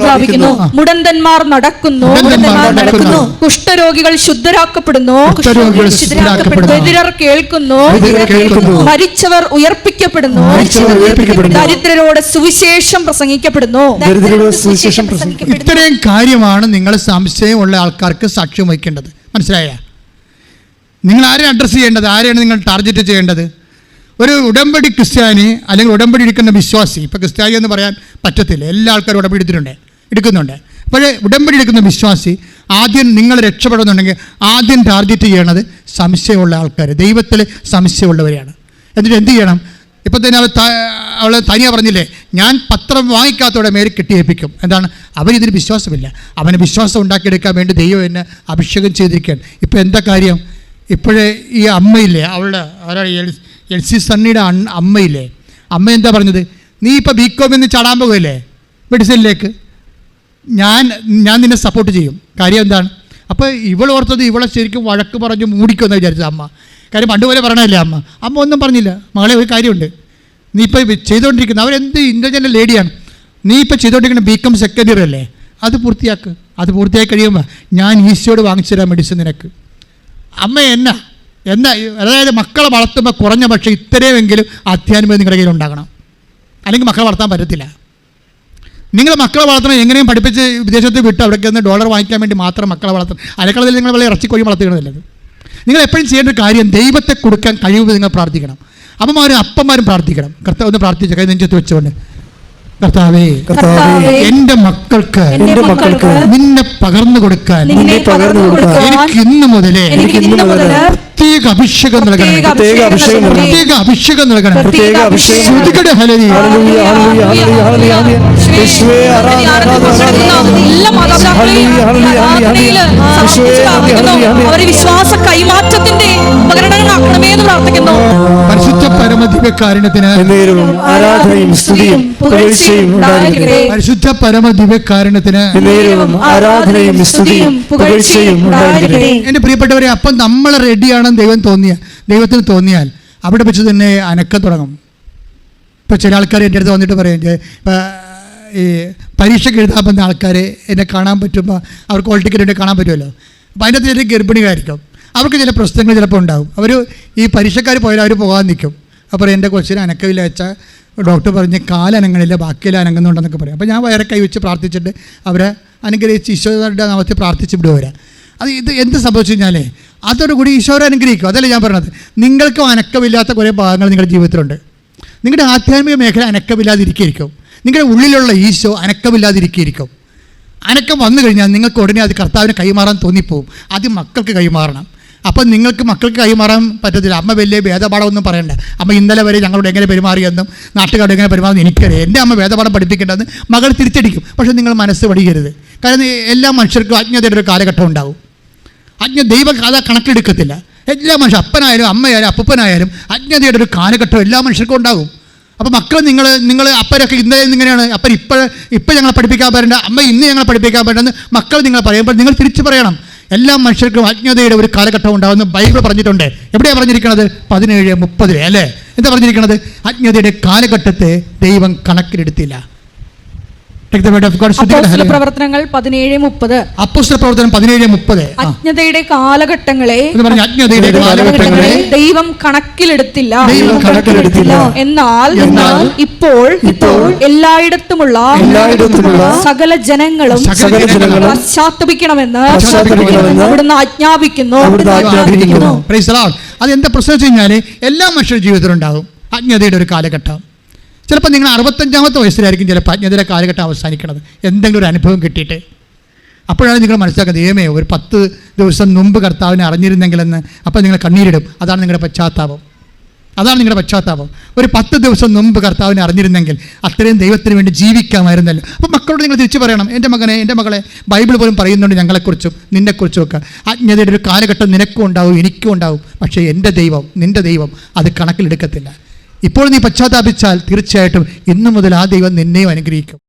പ്രാപിക്കുന്നു. മുടന്തന്മാർ നടക്കുന്നു. കുഷ്ഠരോഗികൾ ശുദ്ധരാക്കപ്പെടുന്നു. ബധിരർ കേൾക്കുന്നു. മരിച്ചവർ ഉയർപ്പിക്കപ്പെടുന്നു. ദരിദ്രരോട് സുവിശേഷം പ്രസംഗിക്കപ്പെടുന്നു. ഇത്രയും കാര്യമാണ് നിങ്ങൾ സംശയമുള്ള ആൾക്കാർക്ക് സാക്ഷ്യം വഹിക്കേണ്ടത്. മനസ്സിലായ? നിങ്ങൾ ആരെയാണ് അഡ്രസ്സ് ചെയ്യേണ്ടത്? ആരെയാണ് നിങ്ങൾ ടാർഗറ്റ് ചെയ്യേണ്ടത്? ഒരു ഉടമ്പടി ക്രിസ്ത്യാനി അല്ലെങ്കിൽ ഉടമ്പടി എടുക്കുന്ന വിശ്വാസി. ഇപ്പോൾ ക്രിസ്ത്യാനി എന്ന് പറയാൻ പറ്റത്തില്ല, എല്ലാ ആൾക്കാരും ഉടമ്പടി എടുക്കുന്നുണ്ട്. അപ്പോൾ ഉടമ്പടി എടുക്കുന്ന വിശ്വാസി ആദ്യം നിങ്ങൾ രക്ഷപ്പെടുന്നുണ്ടെങ്കിൽ ആദ്യം ടാർഗറ്റ് ചെയ്യണത് സംശയമുള്ള ആൾക്കാർ, ദൈവത്തിൽ സംശയമുള്ളവരെയാണ്. എന്നിട്ട് എന്ത് ചെയ്യണം? ഇപ്പോൾ തന്നെ അവൾ തനിയാ പറഞ്ഞില്ലേ, ഞാൻ പത്രം വാങ്ങിക്കാത്തവരുടെ മേൽ കെട്ടിയേൽപ്പിക്കും. എന്താണ്? അവനിതിന് വിശ്വാസമില്ല. അവന് വിശ്വാസം ഉണ്ടാക്കിയെടുക്കാൻ വേണ്ടി ദൈവം എന്നെ അഭിഷേകം ചെയ്തിരിക്കുകയാണ്. ഇപ്പോൾ എന്താ കാര്യം? ഇപ്പോഴേ ഈ അമ്മയില്ലേ, അവളുടെ എൽസി സണ്ണിയുടെ അമ്മയില്ലേ, അമ്മ എന്താ പറഞ്ഞത്? നീ ഇപ്പോൾ ബികോം എന്ന് ചാടാൻ പോകുകയല്ലേ മെഡിസിനിലേക്ക്, ഞാൻ നിന്നെ സപ്പോർട്ട് ചെയ്യും. കാര്യം എന്താണ്? അപ്പോൾ ഇവൾ ഓർത്തത് ഇവളെ ശരിക്കും വഴക്ക് പറഞ്ഞ് മൂടിക്കുമെന്ന് വിചാരിച്ചത് അമ്മ. കാര്യം പണ്ടുപോലെ പറയണമല്ലേ അമ്മ ഒന്നും പറഞ്ഞില്ല. മകളെ ഒരു കാര്യമുണ്ട്, നീ ഇപ്പോൾ ചെയ്തുകൊണ്ടിരിക്കുന്ന അവരെന്ത് ഇൻ്റലിജൻ്റ് ലേഡിയാണ്, നീ ഇപ്പോൾ ചെയ്തുകൊണ്ടിരിക്കുന്ന ബികോം സെക്കൻഡ് ഇയർ അല്ലേ, അത് പൂർത്തിയാക്ക്. അത് പൂർത്തിയാക്കി കഴിയുമ്പോൾ ഞാൻ ഈശോയോട് വാങ്ങിച്ചു തരാൻ മെഡിസിൻ നിനക്ക്. അമ്മ എന്നാ അതായത് മക്കളെ വളർത്തുമ്പോൾ കുറഞ്ഞ പക്ഷേ ഇത്രയുമെങ്കിലും ആധ്യാത്മികത നിങ്ങളുടെ കയ്യിൽ ഉണ്ടാകണം, അല്ലെങ്കിൽ മക്കളെ വളർത്താൻ പറ്റത്തില്ല. നിങ്ങൾ മക്കളെ വളർത്തണം എങ്ങനെയും പഠിപ്പിച്ച് വിദേശത്ത് വിട്ട് അവിടേക്ക് ഒന്ന് ഡോളർ വാങ്ങിക്കാൻ വേണ്ടി മാത്രം മക്കളെ വളർത്തണം. അലക്കളത്തിൽ നിങ്ങൾ വളരെ ഇറച്ചിക്കോഴി വളർത്തുകയാണല്ലത്. നിങ്ങൾ എപ്പോഴും ചെയ്യേണ്ട ഒരു കാര്യം ദൈവത്തെ കൊടുക്കാൻ കഴിയുമ്പോൾ നിങ്ങൾ പ്രാർത്ഥിക്കണം. അമ്മമാരും അപ്പന്മാരും പ്രാർത്ഥിക്കണം. കർത്താവ് ഒന്ന് പ്രാർത്ഥിച്ച കൈ നെഞ്ചത്ത് വെച്ചുകൊണ്ട്, കർത്താവേ എന്റെ മക്കൾക്ക് നിന്നെ പകർന്നു കൊടുക്കാൻ എനിക്ക് ഇന്നു മുതലേ പ്രത്യേക അഭിഷേകം നൽകണം. ശ്രുതികളുടെ ഹല്ലേലൂയ. വിശ്വാസ കൈമാറ്റത്തിന്റെ ഉപകരണങ്ങളാക്കണമേ എന്ന് പ്രാർത്ഥിക്കുന്നു. പരിശുദ്ധ പരമദിവ്യകാരുണ്യത്തിന് ആരാധനയും സ്തുതിയും പുകഴ്ചയും ഉണ്ടായിരിക്കട്ടെ. പരിശുദ്ധ പരമദിവ്യകാരുണ്യത്തിന് ആരാധനയും സ്തുതിയും പുകഴ്ചയും ഉണ്ടായിരിക്കട്ടെ. എൻ്റെ പ്രിയപ്പെട്ടവരെ, അപ്പം നമ്മൾ റെഡിയാണെന്ന് ദൈവത്തിന് തോന്നിയാൽ അവിടെ വെച്ച് തന്നെ അനക്കം തുടങ്ങും. ഇപ്പോൾ ചില ആൾക്കാർ എൻ്റെ അടുത്ത് വന്നിട്ട് പറയും, ഈ പരീക്ഷയ്ക്ക് എഴുതാൻ പോകുന്ന ആൾക്കാർ എന്നെ കാണാൻ പറ്റുമ്പോൾ അവർക്ക് ഹോൾ ടിക്കറ്റ് കാണാൻ പറ്റുമല്ലോ. അപ്പോൾ അതിൻ്റെ അകത്ത് ചില ഗർഭിണികളായിരിക്കും, അവർക്ക് ചില പ്രശ്നങ്ങൾ ചിലപ്പോൾ ഉണ്ടാകും. അവർ ഈ പരീക്ഷക്കാർ പോയാൽ അവർ പോകാൻ നിൽക്കും. അപ്പോൾ എൻ്റെ കൊച്ചിന് അനക്കമില്ല വെച്ചാൽ ഡോക്ടർ പറഞ്ഞ് കാലനങ്ങളില്ല, ബാക്കിയെല്ലാം അനങ്ങുന്നുണ്ടെന്നൊക്കെ പറയും. അപ്പോൾ ഞാൻ വയറെ കൈവച്ച് പ്രാർത്ഥിച്ചിട്ട് അവരെ അനുഗ്രഹിച്ച് ഈശോയുടെ നാമത്തിൽ പ്രാർത്ഥിച്ച് വിടുവരാ. അത് ഇത് എന്ത് സംഭവിച്ചു കഴിഞ്ഞാലേ അതോടുകൂടി ഈശോരെ അനുഗ്രഹിക്കും. അതല്ലേ ഞാൻ പറഞ്ഞത്. നിങ്ങൾക്കും അനക്കമില്ലാത്ത കുറേ ഭാഗങ്ങൾ നിങ്ങളുടെ ജീവിതത്തിലുണ്ട്. നിങ്ങളുടെ ആധ്യാത്മിക മേഖല അനക്കമില്ലാതിരിക്കും. നിങ്ങളുടെ ഉള്ളിലുള്ള ഈശോ അനക്കമില്ലാതിരിക്കും. അനക്കം വന്നു കഴിഞ്ഞാൽ നിങ്ങൾക്ക് ഉടനെ അത് കർത്താവിന് കൈമാറാൻ തോന്നിപ്പോവും. ആദ്യം മക്കൾക്ക് കൈമാറണം. അപ്പം നിങ്ങൾക്ക് മക്കൾക്ക് കൈമാറാൻ പറ്റത്തില്ല. അമ്മ വലിയ ഭേദപാഠമൊന്നും പറയണ്ട. അമ്മ ഇന്നലെ വരെ ഞങ്ങളോട് എങ്ങനെ പെരുമാറിയെന്നും നാട്ടുകാരോട് എങ്ങനെ പെരുമാറുമെന്ന് എനിക്കറിയാം. എൻ്റെ അമ്മ ഭേദപാഠം പഠിപ്പിക്കേണ്ടതെന്ന് മകൾ തിരിച്ചടിക്കും. പക്ഷേ നിങ്ങൾ മനസ്സ് പഠിക്കരുത്. കാരണം എല്ലാ മനുഷ്യർക്കും അജ്ഞതയുടെ ഒരു കാലഘട്ടം ഉണ്ടാവും. ദൈവം അത് കണക്കിലെടുക്കത്തില്ല. എല്ലാ മനുഷ്യരും, അപ്പനായാലും അമ്മയായാലും അപ്പൂപ്പനായാലും അജ്ഞതയുടെ ഒരു കാലഘട്ടം എല്ലാ മനുഷ്യർക്കും ഉണ്ടാകും. അപ്പോൾ മക്കൾ നിങ്ങൾ അപ്പരൊക്കെ ഇന്നലെ ഇങ്ങനെയാണ്, അപ്പം ഇപ്പം ഞങ്ങളെ പഠിപ്പിക്കാൻ പറ്റേണ്ട, അമ്മ ഇന്ന് ഞങ്ങളെ പഠിപ്പിക്കാൻ പറ്റുന്ന മക്കൾ നിങ്ങൾ പറയുമ്പോൾ നിങ്ങൾ തിരിച്ചു പറയണം. എല്ലാ മനുഷ്യർക്കും അജ്ഞതയുടെ ഒരു കാലഘട്ടം ഉണ്ടാകുന്ന ബൈബിൾ പറഞ്ഞിട്ടുണ്ട്. എവിടെയാണ് പറഞ്ഞിരിക്കുന്നത്? 17:30 അല്ലേ? എന്താ പറഞ്ഞിരിക്കുന്നത്? അജ്ഞതയുടെ കാലഘട്ടത്തെ ദൈവം കണക്കിലെടുത്തില്ല. അപ്പോസ്തല പ്രവർത്തനങ്ങൾ 17:30. അപ്പോസ്തല പ്രവർത്തനം 17:30. അജ്ഞതയുടെ കാലഘട്ടങ്ങളെ ദൈവം കണക്കിലെടുത്തില്ല. എന്നാൽ ഇപ്പോൾ എല്ലായിടത്തുമുള്ള സകല ജനങ്ങളും പശ്ചാത്തപിക്കണമെന്ന് അവിടുന്ന് ആജ്ഞാപിക്കുന്നു. അതെന്താ പ്രശ്നം വെച്ച് കഴിഞ്ഞാൽ എല്ലാ മനുഷ്യരുടെ ജീവിതത്തിലുണ്ടാകും അജ്ഞതയുടെ ഒരു കാലഘട്ടം. ചിലപ്പോൾ നിങ്ങൾ 65-ാമത്തെ വയസ്സിലായിരിക്കും ചിലപ്പോൾ അജ്ഞതയുടെ കാലഘട്ടം അവസാനിക്കുന്നത്, എന്തെങ്കിലും ഒരു അനുഭവം കിട്ടിയിട്ട്. അപ്പോഴാണ് നിങ്ങൾ മനസ്സിലാക്കുന്നത്, ദൈവമേ ഒരു 10 ദിവസം മുമ്പ് കർത്താവിനെ അറിഞ്ഞിരുന്നെങ്കിലെന്ന്. അപ്പോൾ നിങ്ങൾ കണ്ണീരിടും. അതാണ് നിങ്ങളുടെ പശ്ചാത്താപം. ഒരു 10 ദിവസം മുമ്പ് കർത്താവിനെ അറിഞ്ഞിരുന്നെങ്കിൽ അത്രയും ദൈവത്തിന് വേണ്ടി ജീവിക്കാമായിരുന്നല്ലോ. അപ്പോൾ മക്കളോട് നിങ്ങൾ തിരിച്ചു പറയണം, എൻ്റെ മകനെ, എൻ്റെ മകളെ, ബൈബിൾ പോലും പറയുന്നുണ്ട് ഞങ്ങളെക്കുറിച്ചും നിന്നെക്കുറിച്ചും ഒക്കെ. അജ്ഞതയുടെ ഒരു കാലഘട്ടം നിനക്കും ഉണ്ടാവും, എനിക്കും ഉണ്ടാവും. പക്ഷേ എൻ്റെ ദൈവം, നിൻ്റെ ദൈവം അത് കണക്കിലെടുക്കത്തില്ല. ഇപ്പോൾ നീ പശ്ചാത്താപിച്ചാൽ തീർച്ചയായിട്ടും ഇന്നു മുതൽ ആ ദൈവം നിന്നെയും അനുഗ്രഹിക്കും.